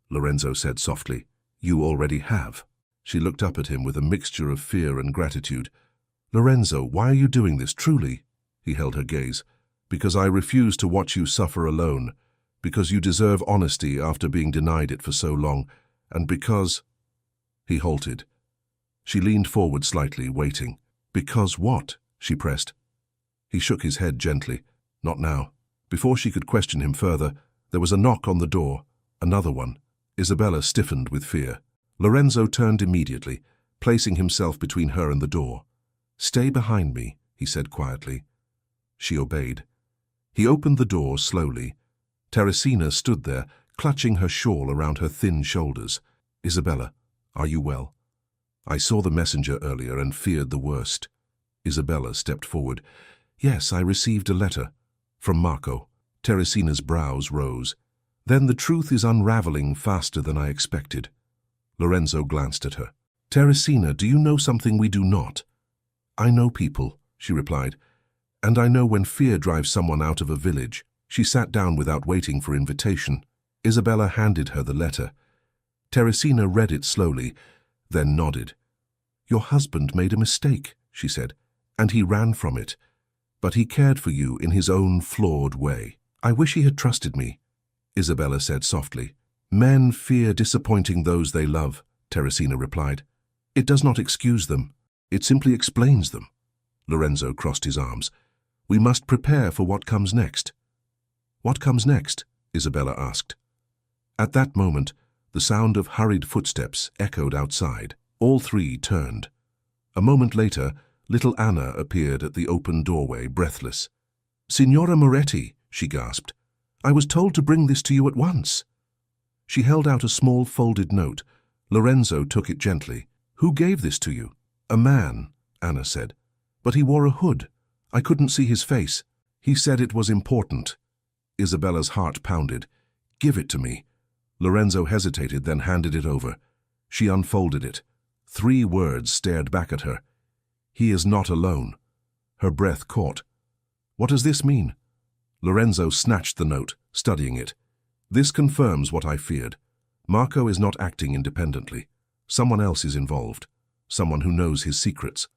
Lorenzo said softly. You already have. She looked up at him with a mixture of fear and gratitude. Lorenzo, why are you doing this, truly? He held her gaze. Because I refuse to watch you suffer alone. Because you deserve honesty after being denied it for so long. And because... He halted. She leaned forward slightly, waiting. Because what? She pressed. He shook his head gently. Not now. Before she could question him further, there was a knock on the door. Another one. Isabella stiffened with fear. Lorenzo turned immediately, placing himself between her and the door. Stay behind me, he said quietly. She obeyed. He opened the door slowly. Teresina stood there, clutching her shawl around her thin shoulders. Isabella, are you well? I saw the messenger earlier and feared the worst. Isabella stepped forward. Yes, I received a letter. From Marco. Teresina's brows rose. Then the truth is unraveling faster than I expected. Lorenzo glanced at her. Teresina, do you know something we do not? I know people, she replied. And I know when fear drives someone out of a village. She sat down without waiting for invitation. Isabella handed her the letter. Teresina read it slowly, then nodded. Your husband made a mistake, she said, and he ran from it. But he cared for you in his own flawed way. I wish he had trusted me, Isabella said softly. Men fear disappointing those they love, Teresina replied. It does not excuse them. It simply explains them. Lorenzo crossed his arms. We must prepare for what comes next. What comes next? Isabella asked. At that moment, the sound of hurried footsteps echoed outside. All three turned. A moment later, little Anna appeared at the open doorway, breathless. Signora Moretti, she gasped. I was told to bring this to you at once. She held out a small folded note. Lorenzo took it gently. Who gave this to you? A man, Anna said. But he wore a hood. I couldn't see his face. He said it was important. Isabella's heart pounded. Give it to me. Lorenzo hesitated, then handed it over. She unfolded it. 3 words stared back at her. He is not alone. Her breath caught. What does this mean? Lorenzo snatched the note, studying it. This confirms what I feared. Marco is not acting independently. Someone else is involved. Someone who knows his secrets.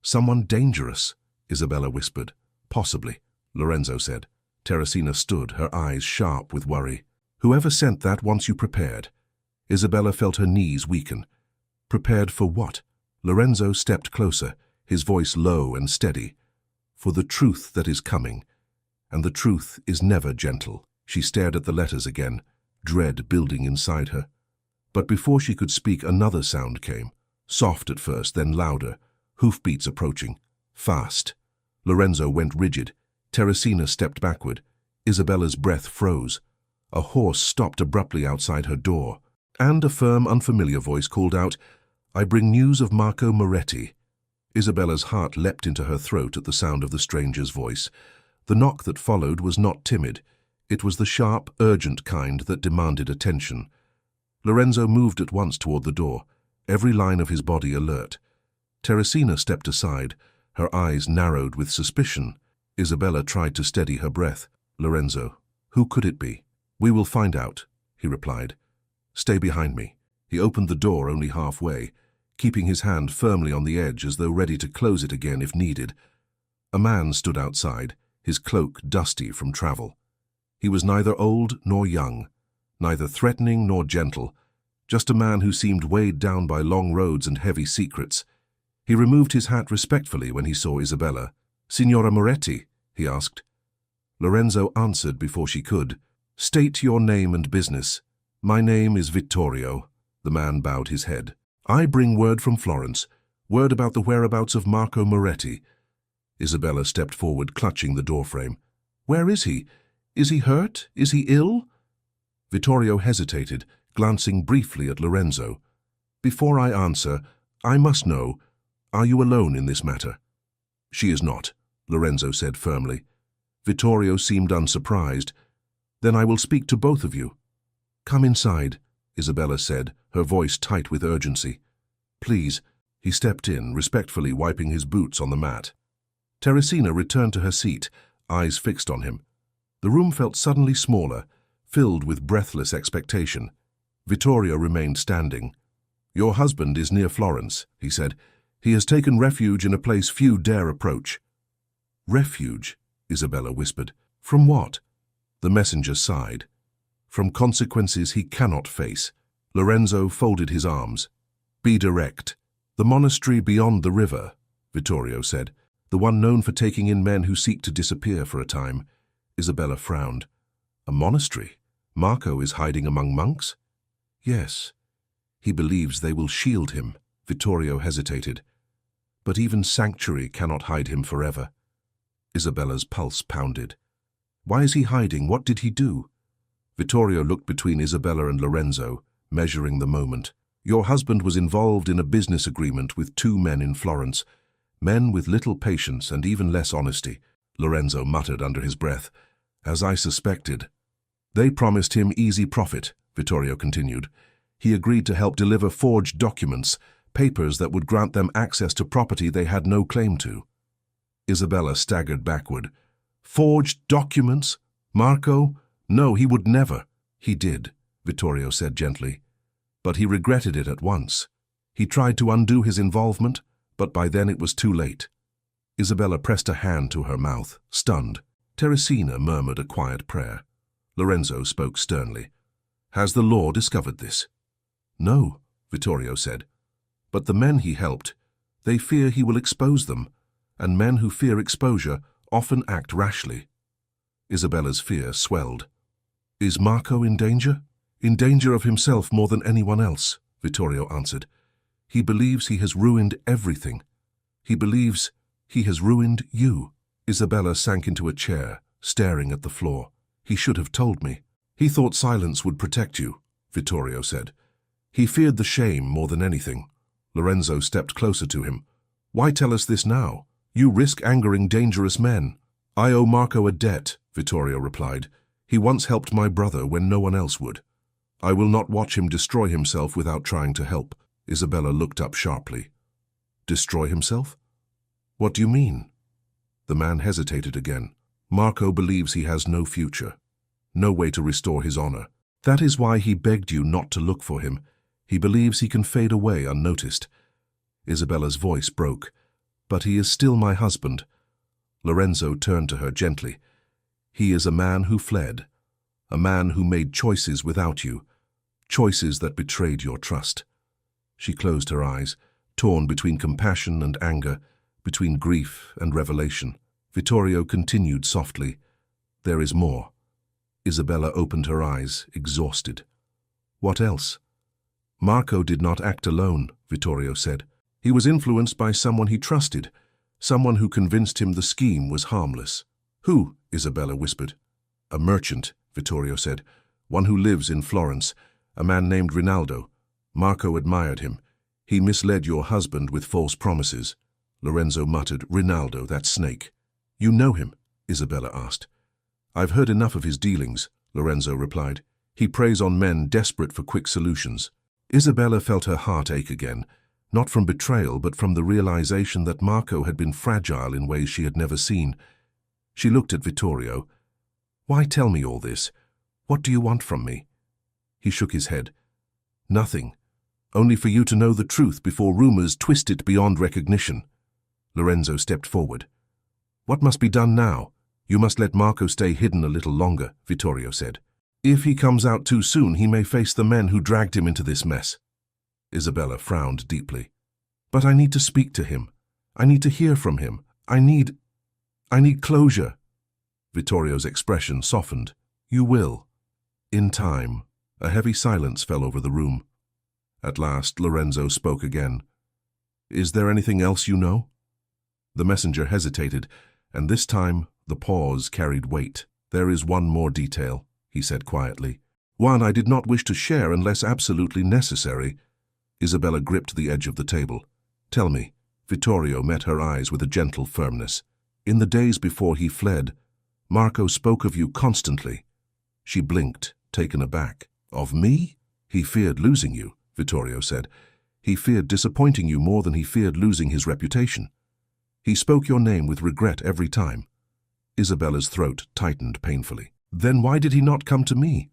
Someone dangerous, Isabella whispered. Possibly, Lorenzo said. Teresina stood, her eyes sharp with worry. Whoever sent that wants you prepared. Isabella felt her knees weaken. Prepared for what? Lorenzo stepped closer, his voice low and steady. For the truth that is coming. And the truth is never gentle. She stared at the letters again, dread building inside her. But before she could speak, another sound came. Soft at first, then louder. Hoofbeats approaching. Fast. Lorenzo went rigid. Teresina stepped backward. Isabella's breath froze. A horse stopped abruptly outside her door. And a firm, unfamiliar voice called out, I bring news of Marco Moretti. Isabella's heart leapt into her throat at the sound of the stranger's voice. The knock that followed was not timid. It was the sharp, urgent kind that demanded attention. Lorenzo moved at once toward the door, every line of his body alert. Teresina stepped aside, her eyes narrowed with suspicion. Isabella tried to steady her breath. "Lorenzo, who could it be?" "We will find out," he replied. "Stay behind me." He opened the door only halfway, keeping his hand firmly on the edge as though ready to close it again if needed. A man stood outside, his cloak dusty from travel. He was neither old nor young, neither threatening nor gentle, just a man who seemed weighed down by long roads and heavy secrets. He removed his hat respectfully when he saw Isabella. "Signora Moretti?" he asked. Lorenzo answered before she could. "State your name and business." "My name is Vittorio." The man bowed his head. "I bring word from Florence, word about the whereabouts of Marco Moretti." Isabella stepped forward, clutching the doorframe. "Where is he? Is he hurt? Is he ill?" Vittorio hesitated, glancing briefly at Lorenzo. "Before I answer, I must know, are you alone in this matter?" "She is not," Lorenzo said firmly. Vittorio seemed unsurprised. "Then I will speak to both of you." "Come inside," Isabella said, her voice tight with urgency. "Please." He stepped in, respectfully wiping his boots on the mat. Teresina returned to her seat, eyes fixed on him. The room felt suddenly smaller, filled with breathless expectation. Vittorio remained standing. "Your husband is near Florence," he said. "He has taken refuge in a place few dare approach." "Refuge?" Isabella whispered. "From what?" The messenger sighed. "From consequences he cannot face." Lorenzo folded his arms. "Be direct." "The monastery beyond the river," Vittorio said. "The one known for taking in men who seek to disappear for a time." Isabella frowned. "A monastery? Marco is hiding among monks?" "Yes. He believes they will shield him." Vittorio hesitated. "But even sanctuary cannot hide him forever." Isabella's pulse pounded. "Why is he hiding? What did he do?" Vittorio looked between Isabella and Lorenzo, measuring the moment. "Your husband was involved in a business agreement with two men in Florence, men with little patience and even less honesty," Lorenzo muttered under his breath. "As I suspected." "They promised him easy profit," Vittorio continued. "He agreed to help deliver forged documents, papers that would grant them access to property they had no claim to." Isabella staggered backward. "Forged documents? Marco? No, he would never." "He did," Vittorio said gently. "But he regretted it at once. He tried to undo his involvement, but by then it was too late." Isabella pressed a hand to her mouth, stunned. Teresina murmured a quiet prayer. Lorenzo spoke sternly. "Has the law discovered this?" "No," Vittorio said. "But the men he helped, they fear he will expose them, and men who fear exposure often act rashly." Isabella's fear swelled. "Is Marco in danger?" "In danger of himself more than anyone else," Vittorio answered. "He believes he has ruined everything. He believes he has ruined you." Isabella sank into a chair, staring at the floor. "He should have told me." "He thought silence would protect you," Vittorio said. "He feared the shame more than anything." Lorenzo stepped closer to him. "Why tell us this now? You risk angering dangerous men." "I owe Marco a debt," Vittorio replied. "He once helped my brother when no one else would. I will not watch him destroy himself without trying to help." Isabella looked up sharply. "Destroy himself? What do you mean?" The man hesitated again. "Marco believes he has no future, no way to restore his honor. That is why he begged you not to look for him. He believes he can fade away unnoticed." Isabella's voice broke. "But he is still my husband." Lorenzo turned to her gently. "He is a man who fled, a man who made choices without you, choices that betrayed your trust." She closed her eyes, torn between compassion and anger, between grief and revelation. Vittorio continued softly, "There is more." Isabella opened her eyes, exhausted. "What else?" "Marco did not act alone," Vittorio said. "He was influenced by someone he trusted, someone who convinced him the scheme was harmless." "Who?" Isabella whispered. "A merchant," Vittorio said. "One who lives in Florence, a man named Rinaldo. Marco admired him. He misled your husband with false promises." Lorenzo muttered, "Rinaldo, that snake." "You know him?" Isabella asked. I've heard enough of his dealings, Lorenzo replied. He preys on men desperate for quick solutions. Isabella felt her heart ache again, not from betrayal but from the realization that Marco had been fragile in ways she had never seen. She looked at Vittorio. Why tell me all this? What do you want from me? He shook his head. Nothing. Only for you to know the truth before rumors twist it beyond recognition. Lorenzo stepped forward. What must be done now? You must let Marco stay hidden a little longer, Vittorio said. If he comes out too soon, he may face the men who dragged him into this mess. Isabella frowned deeply. But I need to speak to him. I need to hear from him. I need closure. Vittorio's expression softened. You will. In time. A heavy silence fell over the room. At last, Lorenzo spoke again. Is there anything else you know? The messenger hesitated, and this time the pause carried weight. There is one more detail, he said quietly. One I did not wish to share unless absolutely necessary. Isabella gripped the edge of the table. Tell me. Vittorio met her eyes with a gentle firmness. In the days before he fled, Marco spoke of you constantly. She blinked, taken aback. Of me? He feared losing you, Vittorio said. He feared disappointing you more than he feared losing his reputation. He spoke your name with regret every time. Isabella's throat tightened painfully. Then why did he not come to me?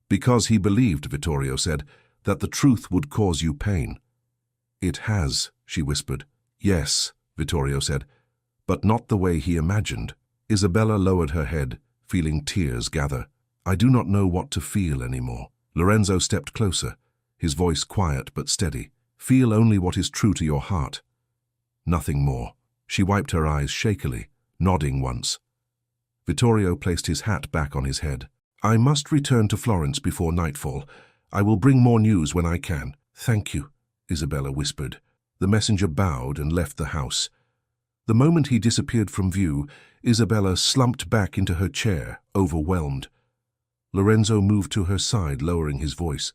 Because he believed, Vittorio said, that the truth would cause you pain. It has, she whispered. Yes, Vittorio said, but not the way he imagined. Isabella lowered her head, feeling tears gather. I do not know what to feel anymore. Lorenzo stepped closer, his voice quiet but steady. Feel only what is true to your heart. Nothing more. She wiped her eyes shakily, nodding once. Vittorio placed his hat back on his head. I must return to Florence before nightfall. I will bring more news when I can. Thank you, Isabella whispered. The messenger bowed and left the house. The moment he disappeared from view, Isabella slumped back into her chair, overwhelmed. Lorenzo moved to her side, lowering his voice.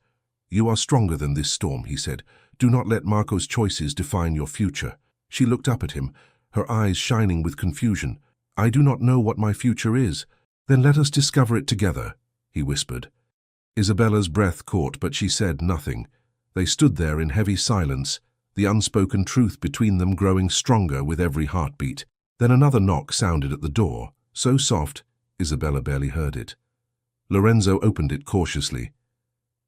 You are stronger than this storm, he said. Do not let Marco's choices define your future. She looked up at him, her eyes shining with confusion. I do not know what my future is. Then let us discover it together, he whispered. Isabella's breath caught, but she said nothing. They stood there in heavy silence, the unspoken truth between them growing stronger with every heartbeat. Then another knock sounded at the door, so soft, Isabella barely heard it. Lorenzo opened it cautiously.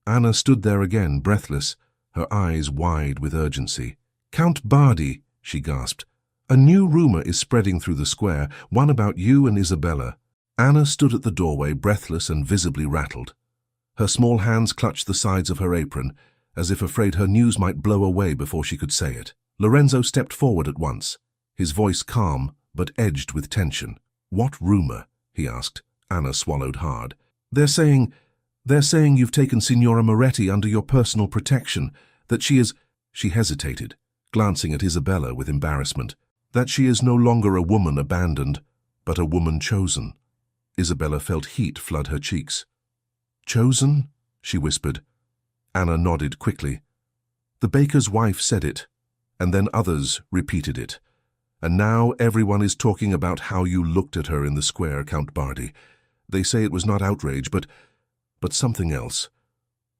Anna stood there again, breathless, her eyes wide with urgency. Count Bardi, she gasped. A new rumor is spreading through the square, one about you and Isabella. Anna stood at the doorway, breathless and visibly rattled. Her small hands clutched the sides of her apron, as if afraid her news might blow away before she could say it. Lorenzo stepped forward at once, his voice calm but edged with tension. What rumor? He asked. Anna swallowed hard. They're saying you've taken Signora Moretti under your personal protection, that she is... She hesitated, glancing at Isabella with embarrassment. That she is no longer a woman abandoned, but a woman chosen. Isabella felt heat flood her cheeks. Chosen? She whispered. Anna nodded quickly. The baker's wife said it, and then others repeated it. And now everyone is talking about how you looked at her in the square, Count Bardi. They say it was not outrage, but something else.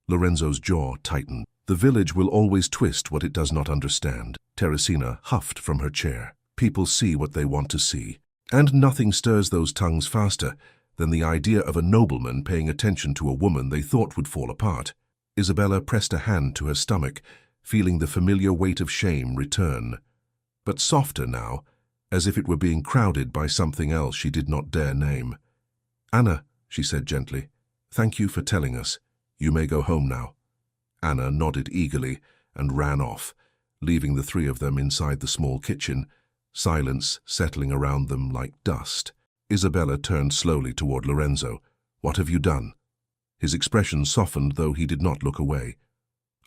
Lorenzo's jaw tightened. The village will always twist what it does not understand. Teresina huffed from her chair. People see what they want to see. And nothing stirs those tongues faster than the idea of a nobleman paying attention to a woman they thought would fall apart. Isabella pressed a hand to her stomach, feeling the familiar weight of shame return, but softer now, as if it were being crowded by something else she did not dare name. Anna, she said gently, thank you for telling us. You may go home now. Anna nodded eagerly and ran off, leaving the three of them inside the small kitchen, silence settling around them like dust. Isabella turned slowly toward Lorenzo. What have you done? His expression softened, though he did not look away.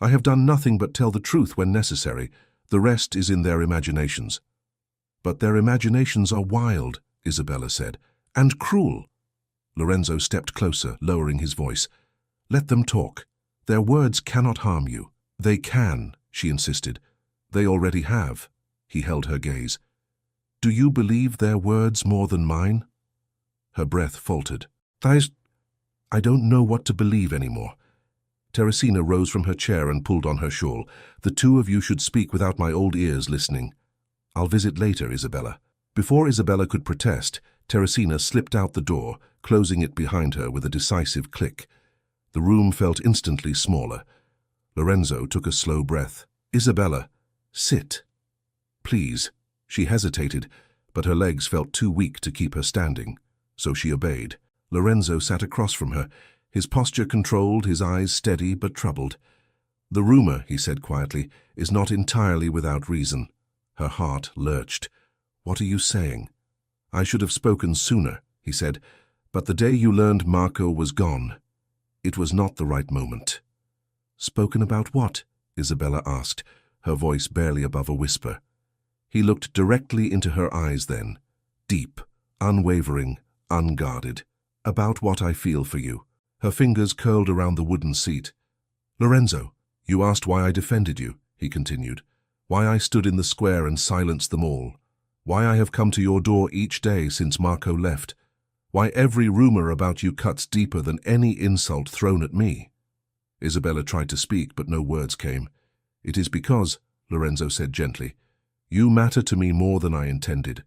I have done nothing but tell the truth when necessary. The rest is in their imaginations. But their imaginations are wild, Isabella said, and cruel. Lorenzo stepped closer, lowering his voice. Let them talk. Their words cannot harm you. They can, she insisted. They already have. He held her gaze. Do you believe their words more than mine? Her breath faltered. I don't know what to believe anymore. Teresina rose from her chair and pulled on her shawl. The two of you should speak without my old ears listening. I'll visit later, Isabella. Before Isabella could protest, Teresina slipped out the door, closing it behind her with a decisive click. The room felt instantly smaller. Lorenzo took a slow breath. Isabella, sit. Please. She hesitated, but her legs felt too weak to keep her standing, so she obeyed. Lorenzo sat across from her, his posture controlled, his eyes steady but troubled. The rumor, he said quietly, is not entirely without reason. Her heart lurched. What are you saying? I should have spoken sooner, he said, but the day you learned Marco was gone, it was not the right moment. Spoken about what? Isabella asked, her voice barely above a whisper. He looked directly into her eyes then, deep, unwavering, unguarded. About what I feel for you. Her fingers curled around the wooden seat. Lorenzo, you asked why I defended you, he continued. Why I stood in the square and silenced them all. Why I have come to your door each day since Marco left. Why every rumor about you cuts deeper than any insult thrown at me. Isabella tried to speak, but no words came. It is because, Lorenzo said gently, you matter to me more than I intended,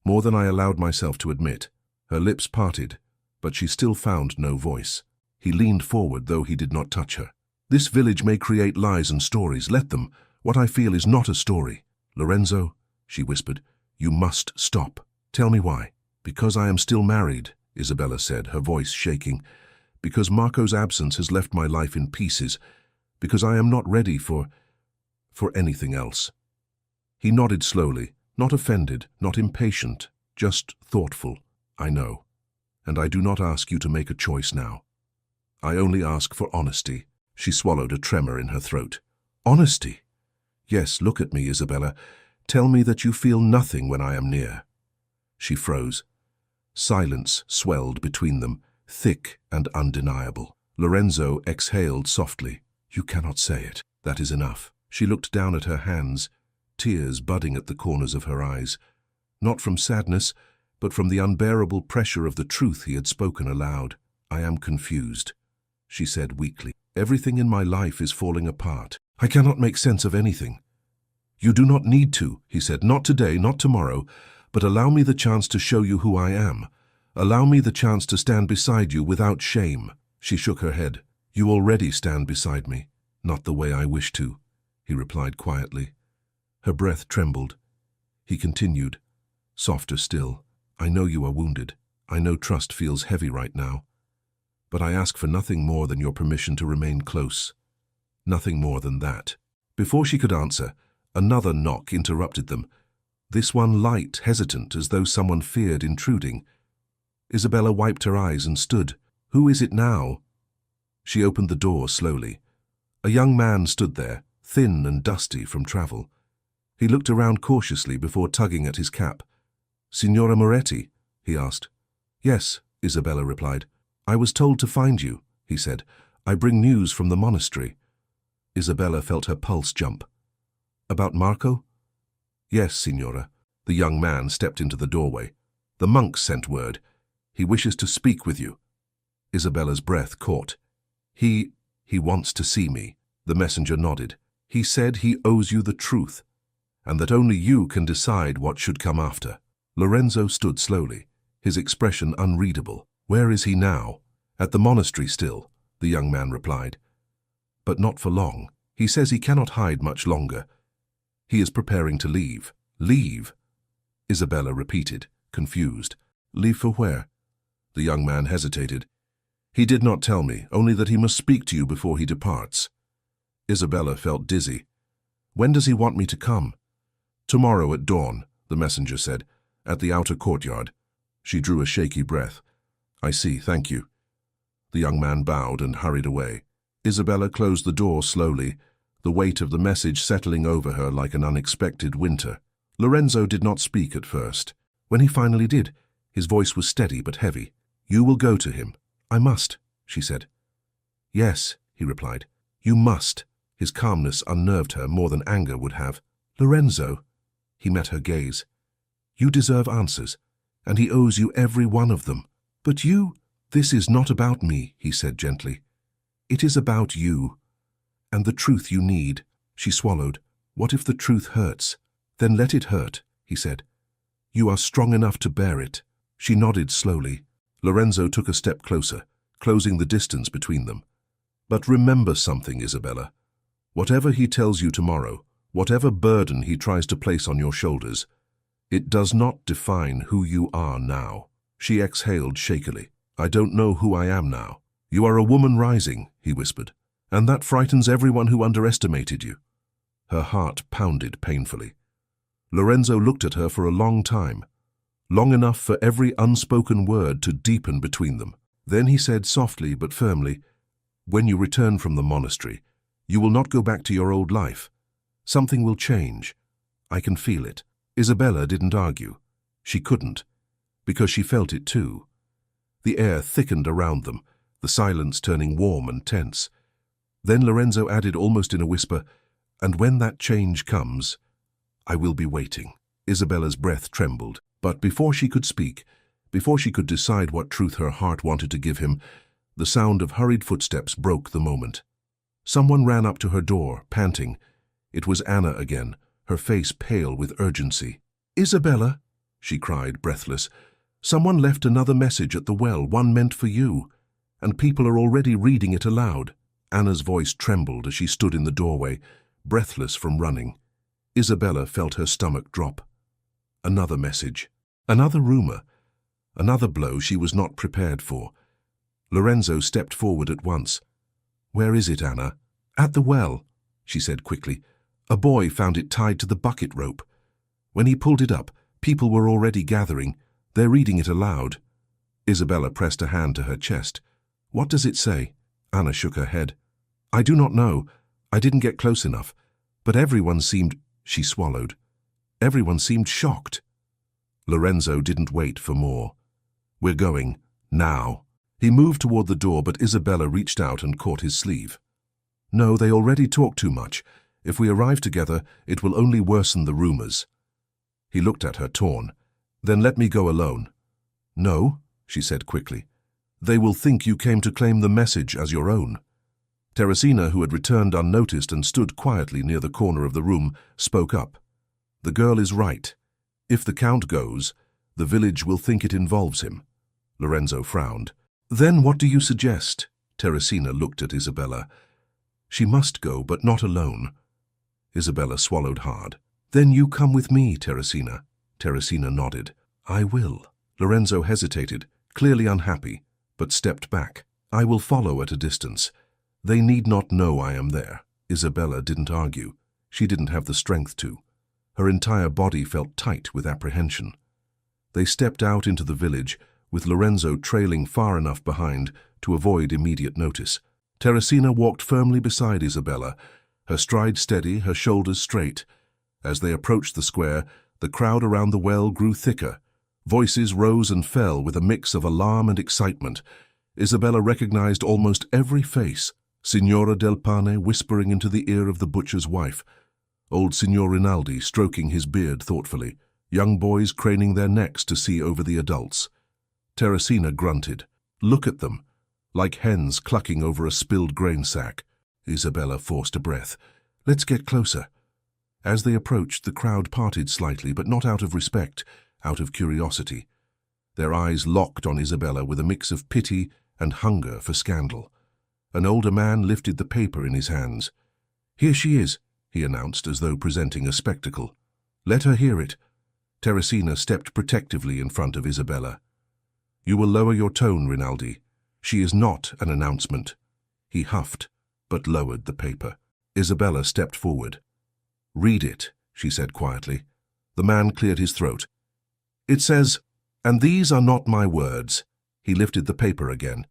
more than I allowed myself to admit. Her lips parted, but she still found no voice. He leaned forward, though he did not touch her. This village may create lies and stories. Let them. What I feel is not a story. Lorenzo, she whispered, you must stop. Tell me why. Because I am still married, Isabella said, her voice shaking. Because Marco's absence has left my life in pieces. Because I am not ready for anything else. He nodded slowly, not offended, not impatient, just thoughtful. I know. And I do not ask you to make a choice now. I only ask for honesty. She swallowed a tremor in her throat. Honesty? Yes, look at me, Isabella. Tell me that you feel nothing when I am near. She froze. Silence swelled between them, thick and undeniable. Lorenzo exhaled softly. You cannot say it. That is enough. She looked down at her hands, tears budding at the corners of her eyes. Not from sadness, but from the unbearable pressure of the truth he had spoken aloud. I am confused, she said weakly. Everything in my life is falling apart. I cannot make sense of anything. You do not need to, he said, not today, not tomorrow, but allow me the chance to show you who I am. Allow me the chance to stand beside you without shame. She shook her head. You already stand beside me. Not the way I wish to, he replied quietly. Her breath trembled. He continued, softer still. I know you are wounded. I know trust feels heavy right now. But I ask for nothing more than your permission to remain close. Nothing more than that. Before she could answer, another knock interrupted them. This one light, hesitant, as though someone feared intruding. Isabella wiped her eyes and stood. Who is it now? She opened the door slowly. A young man stood there, thin and dusty from travel. He looked around cautiously before tugging at his cap. Signora Moretti? He asked. Yes, Isabella replied. I was told to find you, he said. I bring news from the monastery. Isabella felt her pulse jump. About Marco? Yes, Signora. The young man stepped into the doorway. The monks sent word. He wishes to speak with you. Isabella's breath caught. He wants to see me. The messenger nodded. He said he owes you the truth, and that only you can decide what should come after. Lorenzo stood slowly, his expression unreadable. Where is he now? At the monastery still, the young man replied. But not for long. He says he cannot hide much longer. He is preparing to leave. Leave? Isabella repeated, confused. Leave for where? The young man hesitated. He did not tell me, only that he must speak to you before he departs. Isabella felt dizzy. When does he want me to come? Tomorrow at dawn, the messenger said, at the outer courtyard. She drew a shaky breath. I see, thank you. The young man bowed and hurried away. Isabella closed the door slowly, the weight of the message settling over her like an unexpected winter. Lorenzo did not speak at first. When he finally did, his voice was steady but heavy. You will go to him. I must, she said. Yes, he replied. You must. His calmness unnerved her more than anger would have. Lorenzo, he met her gaze. You deserve answers, and he owes you every one of them. But you, this is not about me, he said gently. It is about you, and the truth you need. She swallowed. What if the truth hurts? Then let it hurt, he said. You are strong enough to bear it. She nodded slowly. Lorenzo took a step closer, closing the distance between them. But remember something, Isabella. Whatever he tells you tomorrow, whatever burden he tries to place on your shoulders, it does not define who you are now. She exhaled shakily. I don't know who I am now. You are a woman rising, he whispered, and that frightens everyone who underestimated you. Her heart pounded painfully. Lorenzo looked at her for a long time, long enough for every unspoken word to deepen between them. Then he said softly but firmly, when you return from the monastery, you will not go back to your old life. Something will change. I can feel it. Isabella didn't argue. She couldn't, because she felt it too. The air thickened around them, the silence turning warm and tense. Then Lorenzo added almost in a whisper, and when that change comes, I will be waiting. Isabella's breath trembled, but before she could speak, before she could decide what truth her heart wanted to give him, the sound of hurried footsteps broke the moment. Someone ran up to her door, panting. It was Anna again, her face pale with urgency. Isabella, she cried, breathless, someone left another message at the well, one meant for you, and people are already reading it aloud. Anna's voice trembled as she stood in the doorway, breathless from running. Isabella felt her stomach drop. Another message, another rumor, another blow she was not prepared for. Lorenzo stepped forward at once. Where is it, Anna? At the well, she said quickly. A boy found it tied to the bucket rope. When he pulled it up, people were already gathering. They're reading it aloud. Isabella pressed a hand to her chest. What does it say? Anna shook her head. I do not know. I didn't get close enough. But everyone seemed... She swallowed. Everyone seemed shocked. Lorenzo didn't wait for more. We're going. Now. He moved toward the door, but Isabella reached out and caught his sleeve. No, they already talk too much. If we arrive together, it will only worsen the rumors. He looked at her, torn. Then let me go alone. No, she said quickly. They will think you came to claim the message as your own. Teresina, who had returned unnoticed and stood quietly near the corner of the room, spoke up. The girl is right. If the Count goes, the village will think it involves him. Lorenzo frowned. Then what do you suggest? Teresina looked at Isabella. She must go, but not alone. Isabella swallowed hard. Then you come with me, Teresina. Teresina nodded. I will. Lorenzo hesitated, clearly unhappy, but stepped back. I will follow at a distance. They need not know I am there. Isabella didn't argue. She didn't have the strength to. Her entire body felt tight with apprehension. They stepped out into the village, with Lorenzo trailing far enough behind to avoid immediate notice. Teresina walked firmly beside Isabella, her stride steady, her shoulders straight. As they approached the square, the crowd around the well grew thicker. Voices rose and fell with a mix of alarm and excitement. Isabella recognized almost every face. Signora del Pane whispering into the ear of the butcher's wife. Old Signor Rinaldi stroking his beard thoughtfully. Young boys craning their necks to see over the adults. Teresina grunted. Look at them, like hens clucking over a spilled grain sack. Isabella forced a breath. Let's get closer. As they approached, the crowd parted slightly, but not out of respect, out of curiosity. Their eyes locked on Isabella with a mix of pity and hunger for scandal. An older man lifted the paper in his hands. Here she is, he announced as though presenting a spectacle. Let her hear it. Teresina stepped protectively in front of Isabella. You will lower your tone, Rinaldi. She is not an announcement. He huffed, but lowered the paper. Isabella stepped forward. Read it, she said quietly. The man cleared his throat. It says, and these are not my words. He lifted the paper again.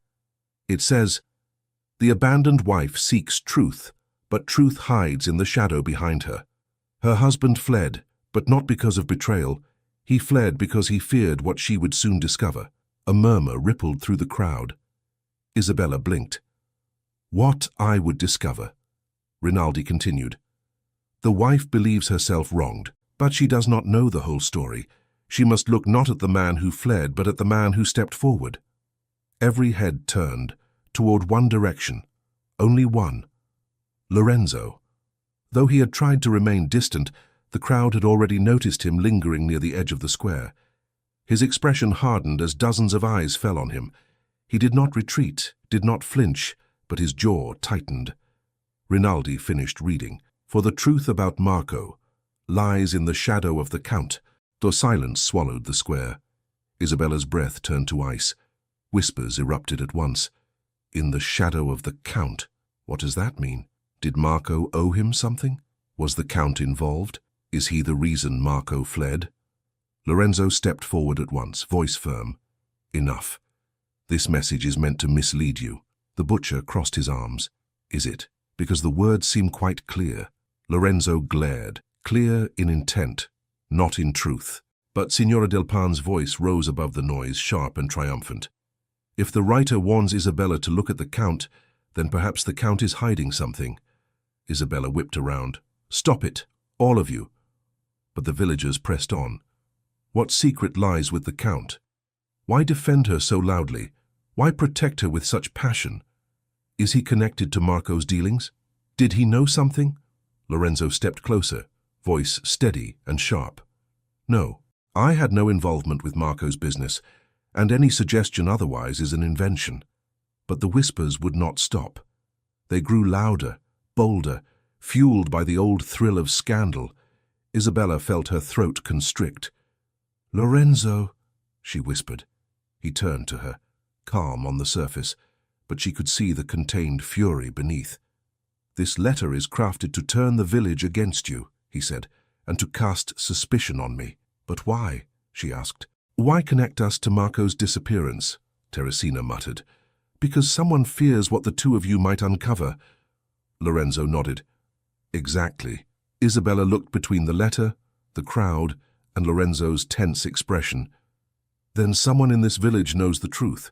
It says, the abandoned wife seeks truth, but truth hides in the shadow behind her. Her husband fled, but not because of betrayal. He fled because he feared what she would soon discover. A murmur rippled through the crowd. Isabella blinked. What I would discover, Rinaldi continued. The wife believes herself wronged, but she does not know the whole story. She must look not at the man who fled, but at the man who stepped forward. Every head turned toward one direction, only one: Lorenzo. Though he had tried to remain distant, the crowd had already noticed him lingering near the edge of the square. His expression hardened as dozens of eyes fell on him. He did not retreat, did not flinch, but his jaw tightened. Rinaldi finished reading. For the truth about Marco lies in the shadow of the Count. The silence swallowed the square. Isabella's breath turned to ice. Whispers erupted at once. In the shadow of the Count. What does that mean? Did Marco owe him something? Was the Count involved? Is he the reason Marco fled? Lorenzo stepped forward at once, voice firm. Enough. This message is meant to mislead you. The butcher crossed his arms. Is it? Because the words seem quite clear. Lorenzo glared, clear in intent, not in truth. But Signora Del Pan's voice rose above the noise, sharp and triumphant. If the writer warns Isabella to look at the Count, then perhaps the Count is hiding something. Isabella whipped around. Stop it, all of you. But the villagers pressed on. What secret lies with the Count? Why defend her so loudly? Why protect her with such passion? Is he connected to Marco's dealings? Did he know something? Lorenzo stepped closer, voice steady and sharp. No, I had no involvement with Marco's business, and any suggestion otherwise is an invention. But the whispers would not stop. They grew louder, bolder, fueled by the old thrill of scandal. Isabella felt her throat constrict. Lorenzo, she whispered. He turned to her, calm on the surface, but she could see the contained fury beneath. This letter is crafted to turn the village against you, he said, and to cast suspicion on me. But why? She asked. Why connect us to Marco's disappearance? Teresina muttered. Because someone fears what the two of you might uncover. Lorenzo nodded. Exactly. Isabella looked between the letter, the crowd, and Lorenzo's tense expression. Then someone in this village knows the truth.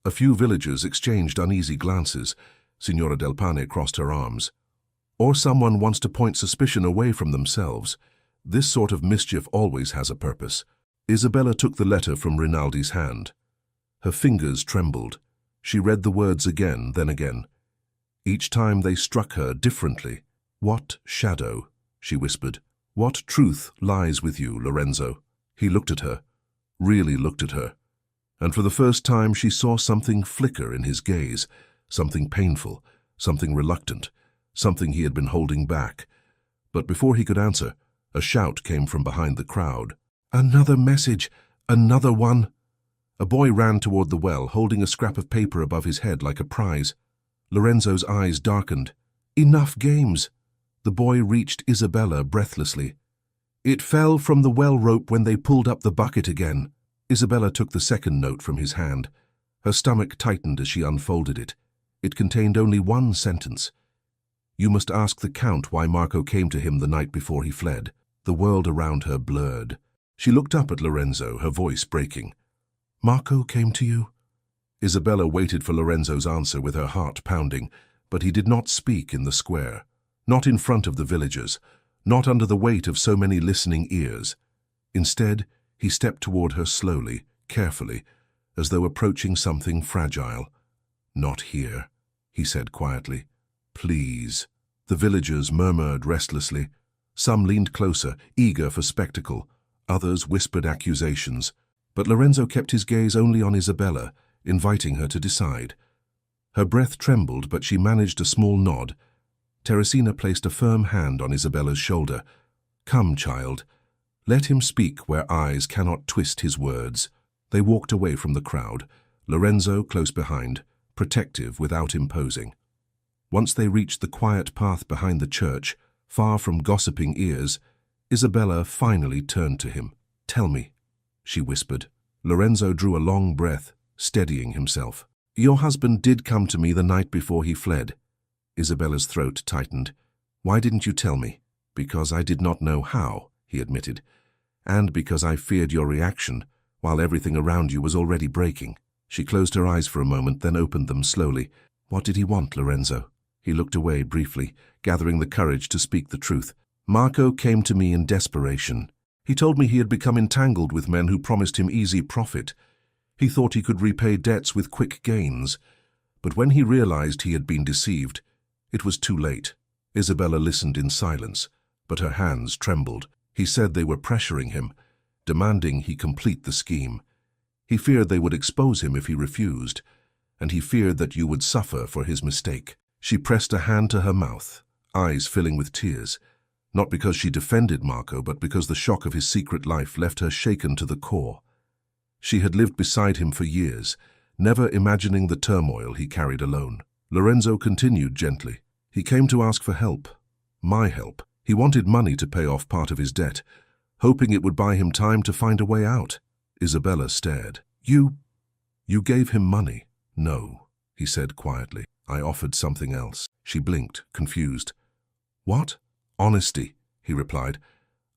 A few villagers exchanged uneasy glances. Signora Del Pane crossed her arms. Or someone wants to point suspicion away from themselves. This sort of mischief always has a purpose. Isabella took the letter from Rinaldi's hand. Her fingers trembled. She read the words again, then again. Each time they struck her differently. What shadow? She whispered. What truth lies with you, Lorenzo? He looked at her, really looked at her. And for the first time she saw something flicker in his gaze, something painful, something reluctant, something he had been holding back. But before he could answer, a shout came from behind the crowd. Another message! Another one! A boy ran toward the well, holding a scrap of paper above his head like a prize. Lorenzo's eyes darkened. Enough games! The boy reached Isabella breathlessly. It fell from the well rope when they pulled up the bucket again. Isabella took the second note from his hand. Her stomach tightened as she unfolded it. It contained only one sentence. You must ask the Count why Marco came to him the night before he fled. The world around her blurred. She looked up at Lorenzo, her voice breaking. Marco came to you? Isabella waited for Lorenzo's answer with her heart pounding, but he did not speak in the square. Not in front of the villagers, not under the weight of so many listening ears. Instead, he stepped toward her slowly, carefully, as though approaching something fragile. Not here, he said quietly. Please. The villagers murmured restlessly. Some leaned closer, eager for spectacle. Others whispered accusations. But Lorenzo kept his gaze only on Isabella, inviting her to decide. Her breath trembled, but she managed a small nod. Teresina placed a firm hand on Isabella's shoulder. Come, child. Let him speak where eyes cannot twist his words. They walked away from the crowd, Lorenzo close behind, protective without imposing. Once they reached the quiet path behind the church, far from gossiping ears, Isabella finally turned to him. Tell me, she whispered. Lorenzo drew a long breath, steadying himself. Your husband did come to me the night before he fled. Isabella's throat tightened. Why didn't you tell me? Because I did not know how, he admitted, and because I feared your reaction, while everything around you was already breaking. She closed her eyes for a moment, then opened them slowly. What did he want, Lorenzo? He looked away briefly, gathering the courage to speak the truth. Marco came to me in desperation. He told me he had become entangled with men who promised him easy profit. He thought he could repay debts with quick gains, but when he realized he had been deceived, it was too late. Isabella listened in silence, but her hands trembled. He said they were pressuring him, demanding he complete the scheme. He feared they would expose him if he refused, and he feared that you would suffer for his mistake. She pressed a hand to her mouth, eyes filling with tears, not because she defended Marco, but because the shock of his secret life left her shaken to the core. She had lived beside him for years, never imagining the turmoil he carried alone. Lorenzo continued gently. He came to ask for help, my help. He wanted money to pay off part of his debt, hoping it would buy him time to find a way out. Isabella stared. You gave him money? No, he said quietly. I offered something else. She blinked, confused. What? Honesty, he replied.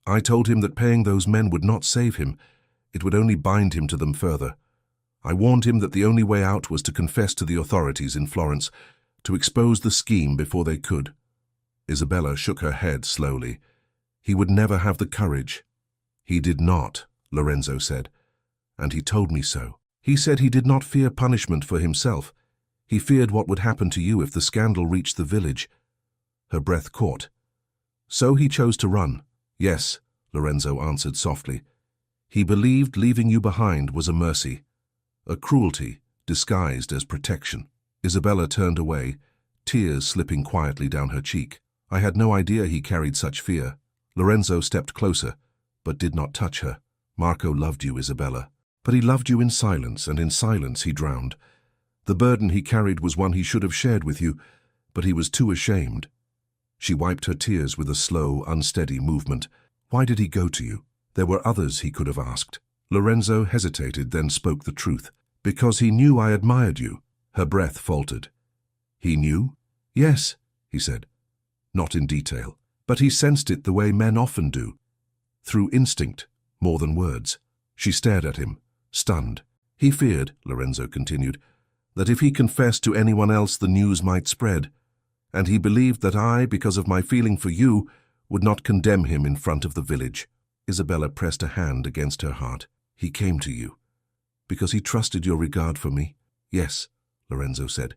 I told him that paying those men would not save him. It would only bind him to them further. I warned him that the only way out was to confess to the authorities in Florence, to expose the scheme before they could. Isabella shook her head slowly. He would never have the courage. He did not, Lorenzo said, and he told me so. He said he did not fear punishment for himself. He feared what would happen to you if the scandal reached the village. Her breath caught. So he chose to run. Yes, Lorenzo answered softly. He believed leaving you behind was a mercy, a cruelty disguised as protection. Isabella turned away, tears slipping quietly down her cheek. I had no idea he carried such fear. Lorenzo stepped closer, but did not touch her. Marco loved you, Isabella, but he loved you in silence, and in silence he drowned. The burden he carried was one he should have shared with you, but he was too ashamed. She wiped her tears with a slow, unsteady movement. Why did he go to you? There were others he could have asked. Lorenzo hesitated, then spoke the truth. Because he knew I admired you. Her breath faltered. He knew? Yes, he said. Not in detail, but he sensed it the way men often do. Through instinct, more than words. She stared at him, stunned. He feared, Lorenzo continued, that if he confessed to anyone else the news might spread, and he believed that I, because of my feeling for you, would not condemn him in front of the village. Isabella pressed a hand against her heart. He came to you. Because he trusted your regard for me? Yes, Lorenzo said.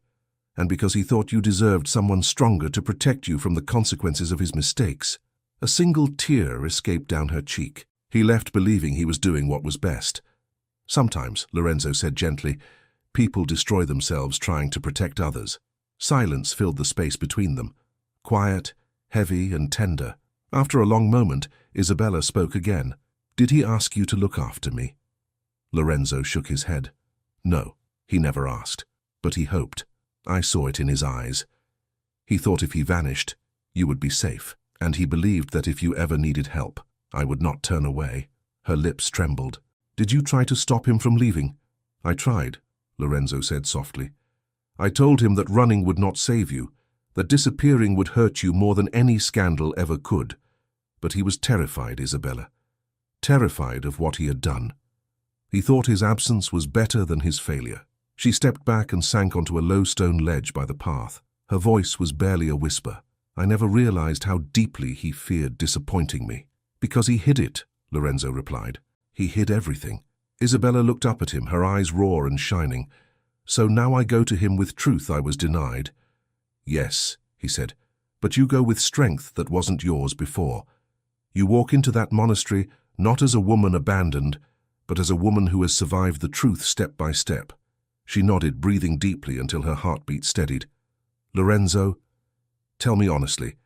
And because he thought you deserved someone stronger to protect you from the consequences of his mistakes. A single tear escaped down her cheek. He left believing he was doing what was best. Sometimes, Lorenzo said gently, people destroy themselves trying to protect others. Silence filled the space between them, quiet, heavy, and tender. After a long moment, Isabella spoke again. Did he ask you to look after me? Lorenzo shook his head. No, he never asked, but he hoped. I saw it in his eyes. He thought if he vanished, you would be safe, and he believed that if you ever needed help, I would not turn away. Her lips trembled. Did you try to stop him from leaving? I tried, Lorenzo said softly. I told him that running would not save you, that disappearing would hurt you more than any scandal ever could. But he was terrified, Isabella. Terrified of what he had done. He thought his absence was better than his failure. She stepped back and sank onto a low stone ledge by the path. Her voice was barely a whisper. I never realized how deeply he feared disappointing me. Because he hid it, Lorenzo replied. He hid everything. Isabella looked up at him, her eyes raw and shining. So now I go to him with truth I was denied. Yes, he said, but you go with strength that wasn't yours before. You walk into that monastery not as a woman abandoned, but as a woman who has survived the truth step by step. She nodded, breathing deeply until her heartbeat steadied. Lorenzo, tell me honestly,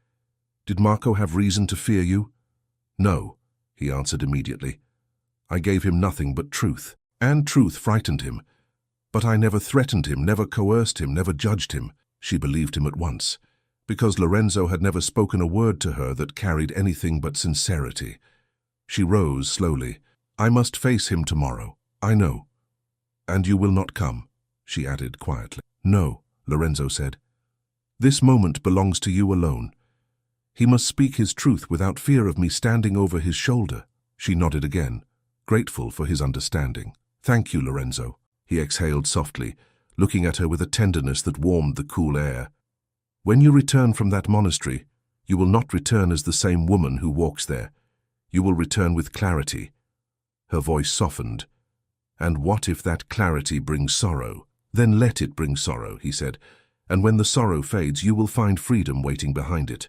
did Marco have reason to fear you? No, he answered immediately. I gave him nothing but truth, and truth frightened him. But I never threatened him, never coerced him, never judged him. She believed him at once, because Lorenzo had never spoken a word to her that carried anything but sincerity. She rose slowly. I must face him tomorrow. I know. And you will not come, she added quietly. No, Lorenzo said. This moment belongs to you alone. He must speak his truth without fear of me standing over his shoulder. She nodded again, grateful for his understanding. Thank you, Lorenzo. He exhaled softly, looking at her with a tenderness that warmed the cool air. When you return from that monastery, you will not return as the same woman who walks there. You will return with clarity. Her voice softened, And what if that clarity brings sorrow? Then let it bring sorrow, he said, and when the sorrow fades, you will find freedom waiting behind it.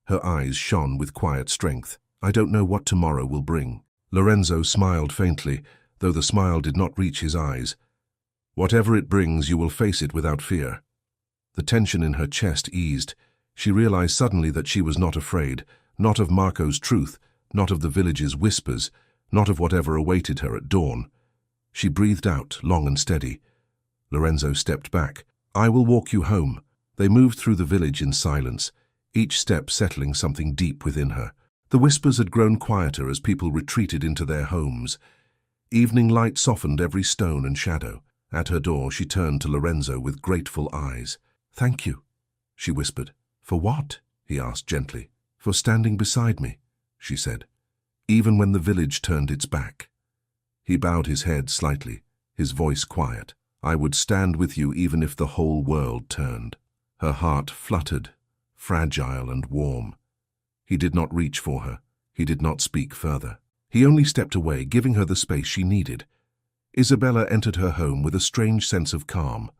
Her eyes shone with quiet strength. I don't know what tomorrow will bring. Lorenzo smiled faintly, though the smile did not reach his eyes. Whatever it brings, you will face it without fear. The tension in her chest eased. She realized suddenly that she was not afraid, not of Marco's truth, not of the village's whispers, not of whatever awaited her at dawn. She breathed out, long and steady. Lorenzo stepped back. I will walk you home. They moved through the village in silence, each step settling something deep within her. The whispers had grown quieter as people retreated into their homes. Evening light softened every stone and shadow. At her door, she turned to Lorenzo with grateful eyes. Thank you, she whispered. For what? He asked gently. For standing beside me, she said, even when the village turned its back. He bowed his head slightly, his voice quiet. I would stand with you even if the whole world turned. Her heart fluttered, fragile and warm. He did not reach for her. He did not speak further. He only stepped away, giving her the space she needed. Isabella entered her home with a strange sense of calm.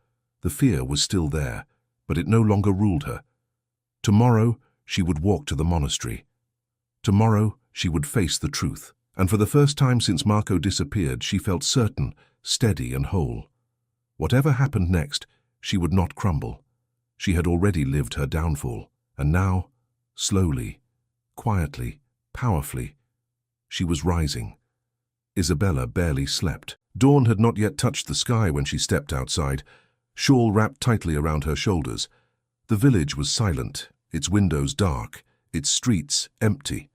The fear was still there, but it no longer ruled her. Tomorrow, she would walk to the monastery. Tomorrow, she would face the truth. And for the first time since Marco disappeared, she felt certain, steady and whole. Whatever happened next, she would not crumble. She had already lived her downfall, and now, slowly, quietly, powerfully, she was rising. Isabella barely slept. Dawn had not yet touched the sky when she stepped outside, shawl wrapped tightly around her shoulders. The village was silent, its windows dark, its streets empty.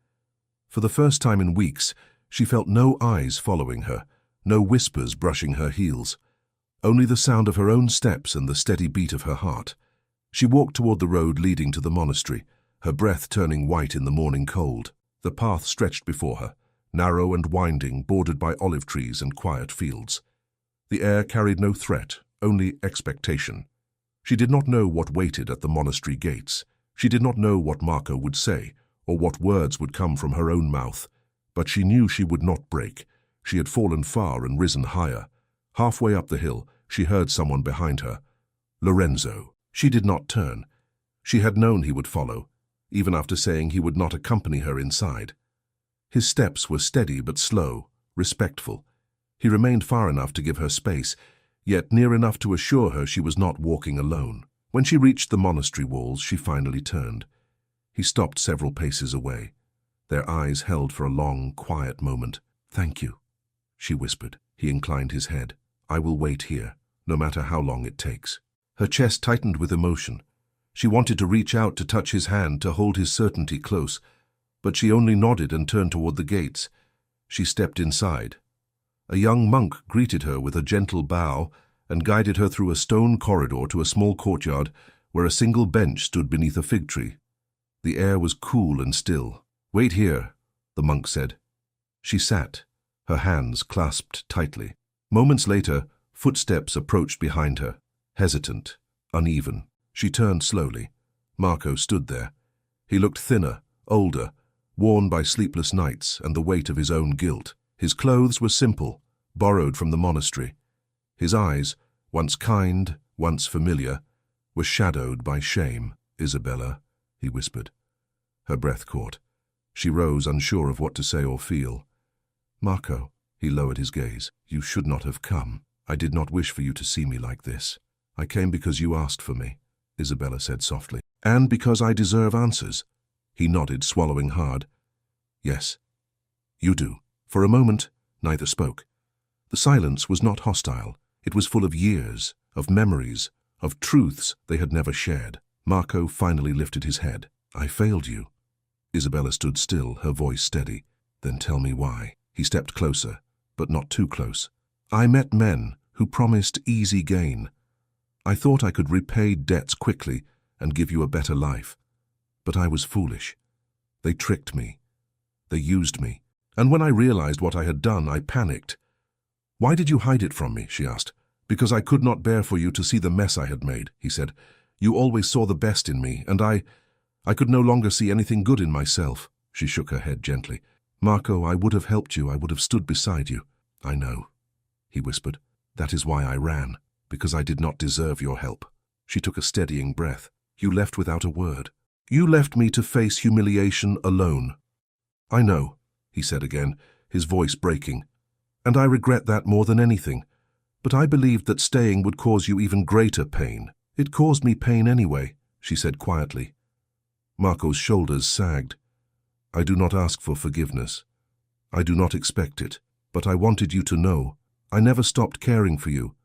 For the first time in weeks, she felt no eyes following her, no whispers brushing her heels. Only the sound of her own steps and the steady beat of her heart. She walked toward the road leading to the monastery, her breath turning white in the morning cold. The path stretched before her, narrow and winding, bordered by olive trees and quiet fields. The air carried no threat, only expectation. She did not know what waited at the monastery gates. She did not know what Marco would say, or what words would come from her own mouth. But she knew she would not break. She had fallen far and risen higher. Halfway up the hill, she heard someone behind her. Lorenzo. She did not turn. She had known he would follow, even after saying he would not accompany her inside. His steps were steady but slow, respectful. He remained far enough to give her space, yet near enough to assure her she was not walking alone. When she reached the monastery walls, she finally turned. He stopped several paces away. Their eyes held for a long, quiet moment. Thank you, she whispered. He inclined his head. I will wait here, no matter how long it takes. Her chest tightened with emotion. She wanted to reach out to touch his hand, to hold his certainty close, but she only nodded and turned toward the gates. She stepped inside. A young monk greeted her with a gentle bow and guided her through a stone corridor to a small courtyard where a single bench stood beneath a fig tree. The air was cool and still. Wait here, the monk said. She sat, her hands clasped tightly. Moments later, footsteps approached behind her, hesitant, uneven. She turned slowly. Marco stood there. He looked thinner, older, worn by sleepless nights and the weight of his own guilt. His clothes were simple, borrowed from the monastery. His eyes, once kind, once familiar, were shadowed by shame. Isabella, he whispered. Her breath caught. She rose, unsure of what to say or feel. Marco, he lowered his gaze. You should not have come. I did not wish for you to see me like this. I came because you asked for me, Isabella said softly. And because I deserve answers. He nodded, swallowing hard. Yes, you do. For a moment, neither spoke. The silence was not hostile. It was full of years, of memories, of truths they had never shared. Marco finally lifted his head. I failed you. Isabella stood still, her voice steady. Then tell me why. He stepped closer, but not too close. I met men who promised easy gain. I thought I could repay debts quickly and give you a better life. But I was foolish. They tricked me. They used me. And when I realized what I had done, I panicked. Why did you hide it from me? She asked. Because I could not bear for you to see the mess I had made, he said. You always saw the best in me, and I could no longer see anything good in myself. She shook her head gently. Marco, I would have helped you. I would have stood beside you. I know. he whispered. That is why I ran, because I did not deserve your help. She took a steadying breath. You left without a word. You left me to face humiliation alone. I know, he said again, his voice breaking. And I regret that more than anything. But I believed that staying would cause you even greater pain. It caused me pain anyway, she said quietly. Marco's shoulders sagged. I do not ask for forgiveness. I do not expect it. But I wanted you to know. I never stopped caring for you.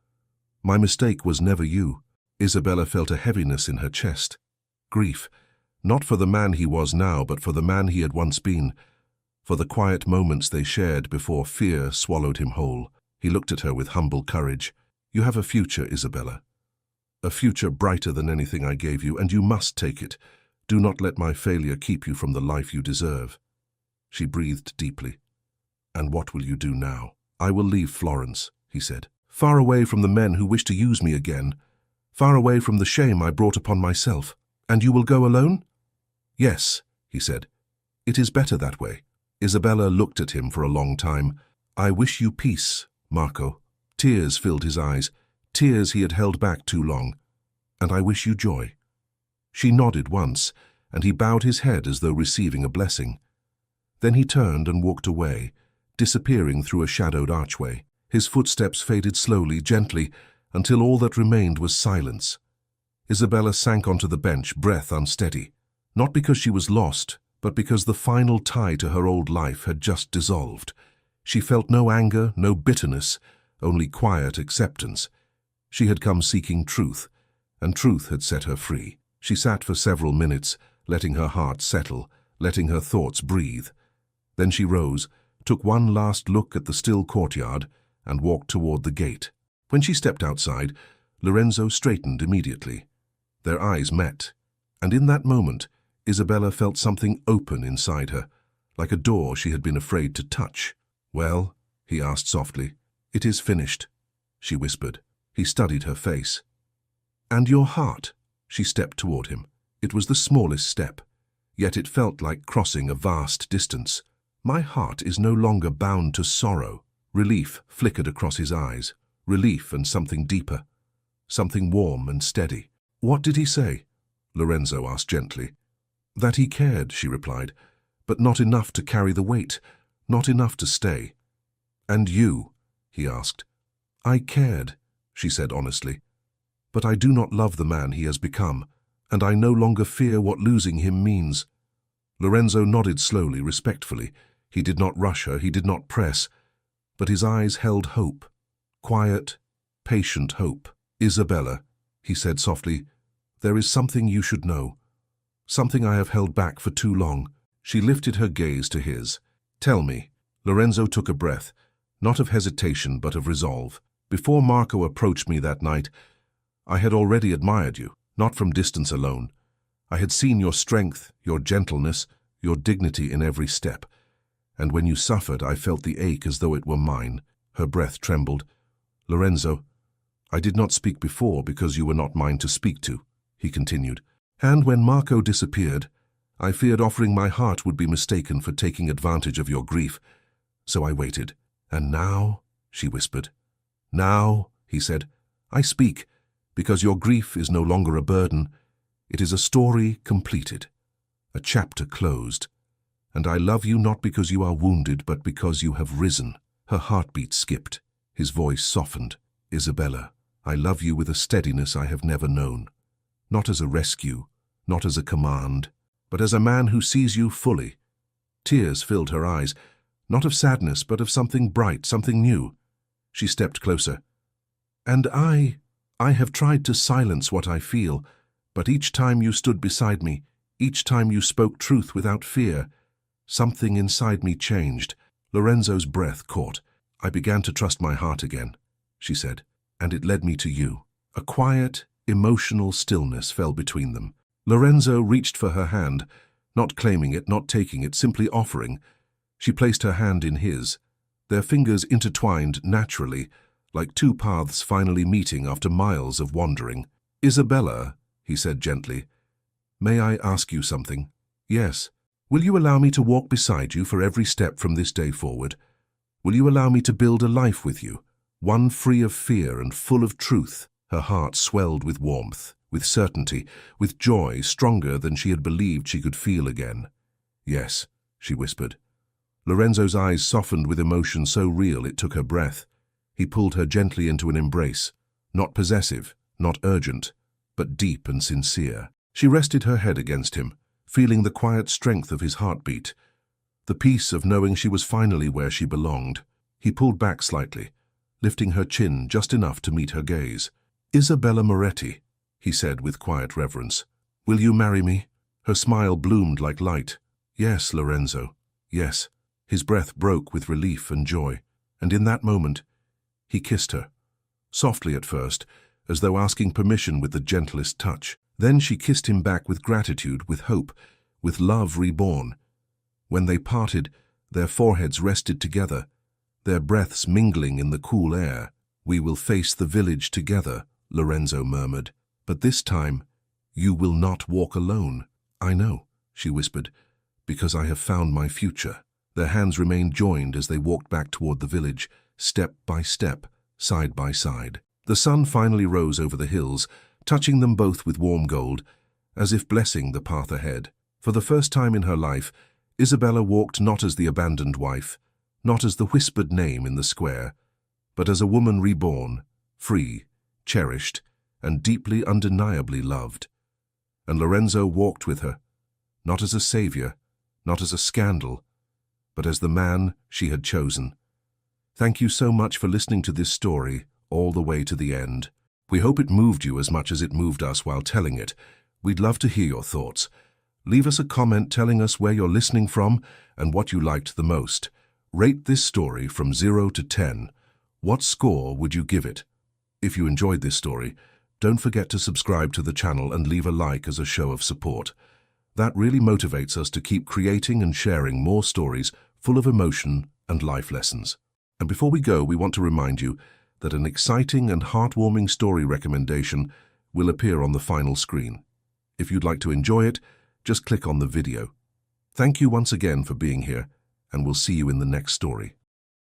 My mistake was never you. Isabella felt a heaviness in her chest. Grief, not for the man he was now, but for the man he had once been, for the quiet moments they shared before fear swallowed him whole. He looked at her with humble courage. You have a future, Isabella. A future brighter than anything I gave you, and you must take it. Do not let my failure keep you from the life you deserve. She breathed deeply. And what will you do now? I will leave Florence, he said. Far away from the men who wish to use me again. Far away from the shame I brought upon myself. And you will go alone? Yes, he said. It is better that way. Isabella looked at him for a long time. I wish you peace, Marco. Tears filled his eyes, tears he had held back too long. And I wish you joy. She nodded once, and he bowed his head as though receiving a blessing. Then he turned and walked away, disappearing through a shadowed archway. His footsteps faded slowly, gently, until all that remained was silence. Isabella sank onto the bench, breath unsteady. Not because she was lost, but because the final tie to her old life had just dissolved. She felt no anger, no bitterness, only quiet acceptance. She had come seeking truth, and truth had set her free. She sat for several minutes, letting her heart settle, letting her thoughts breathe. Then she rose, took one last look at the still courtyard, and walked toward the gate. When she stepped outside, Lorenzo straightened immediately. Their eyes met, and in that moment, Isabella felt something open inside her, like a door she had been afraid to touch. Well, he asked softly. It is finished, she whispered. He studied her face. And your heart? She stepped toward him. It was the smallest step, yet it felt like crossing a vast distance. My heart is no longer bound to sorrow. Relief flickered across his eyes. Relief and something deeper. Something warm and steady. What did he say? Lorenzo asked gently. That he cared, she replied, but not enough to carry the weight, not enough to stay. And you? He asked. I cared, she said honestly, but I do not love the man he has become, and I no longer fear what losing him means. Lorenzo nodded slowly, respectfully. He did not rush her, he did not press, but his eyes held hope. Quiet, patient hope. Isabella, he said softly, there is something you should know. Something I have held back for too long. She lifted her gaze to his. Tell me. Lorenzo took a breath, not of hesitation but of resolve. Before Marco approached me that night, I had already admired you, not from distance alone. I had seen your strength, your gentleness, your dignity in every step. And when you suffered, I felt the ache as though it were mine. Her breath trembled. Lorenzo, I did not speak before because you were not mine to speak to, he continued. And when Marco disappeared, I feared offering my heart would be mistaken for taking advantage of your grief. So I waited. And now, she whispered. Now, he said, I speak, because your grief is no longer a burden. It is a story completed, a chapter closed. And I love you not because you are wounded, but because you have risen. Her heartbeat skipped. His voice softened. Isabella, I love you with a steadiness I have never known. Not as a rescue, not as a command, but as a man who sees you fully. Tears filled her eyes, not of sadness, but of something bright, something new. She stepped closer. And I have tried to silence what I feel, but each time you stood beside me, each time you spoke truth without fear, something inside me changed. Lorenzo's breath caught. I began to trust my heart again, she said, and it led me to you. A quiet, emotional stillness fell between them. Lorenzo reached for her hand, not claiming it, not taking it, simply offering. She placed her hand in his. Their fingers intertwined naturally, like two paths finally meeting after miles of wandering. Isabella, he said gently, may I ask you something? Yes. Will you allow me to walk beside you for every step from this day forward? Will you allow me to build a life with you? one free of fear and full of truth. Her heart swelled with warmth, with certainty, with joy stronger than she had believed she could feel again. "Yes," she whispered. Lorenzo's eyes softened with emotion so real it took her breath. He pulled her gently into an embrace, not possessive, not urgent, but deep and sincere. She rested her head against him, feeling the quiet strength of his heartbeat, the peace of knowing she was finally where she belonged. He pulled back slightly, lifting her chin just enough to meet her gaze. "Isabella Moretti," he said with quiet reverence. "Will you marry me?" Her smile bloomed like light. "Yes, Lorenzo, yes." His breath broke with relief and joy, and in that moment, he kissed her, softly at first, as though asking permission with the gentlest touch. Then she kissed him back with gratitude, with hope, with love reborn. When they parted, their foreheads rested together, their breaths mingling in the cool air. "We will face the village together," Lorenzo murmured. "But this time, you will not walk alone." "I know," she whispered, "because I have found my future." Their hands remained joined as they walked back toward the village, step by step, side by side. The sun finally rose over the hills, touching them both with warm gold, as if blessing the path ahead. For the first time in her life, Isabella walked not as the abandoned wife, not as the whispered name in the square, but as a woman reborn, free, cherished, and deeply, undeniably loved. And Lorenzo walked with her, not as a savior, not as a scandal, but as the man she had chosen. Thank you so much for listening to this story all the way to the end. We hope it moved you as much as it moved us while telling it. We'd love to hear your thoughts. Leave us a comment telling us where you're listening from and what you liked the most. Rate this story from 0 to 10. What score would you give it? If you enjoyed this story, don't forget to subscribe to the channel and leave a like as a show of support. That really motivates us to keep creating and sharing more stories full of emotion and life lessons. And before we go, we want to remind you that an exciting and heartwarming story recommendation will appear on the final screen. If you'd like to enjoy it, just click on the video. Thank you once again for being here, and we'll see you in the next story.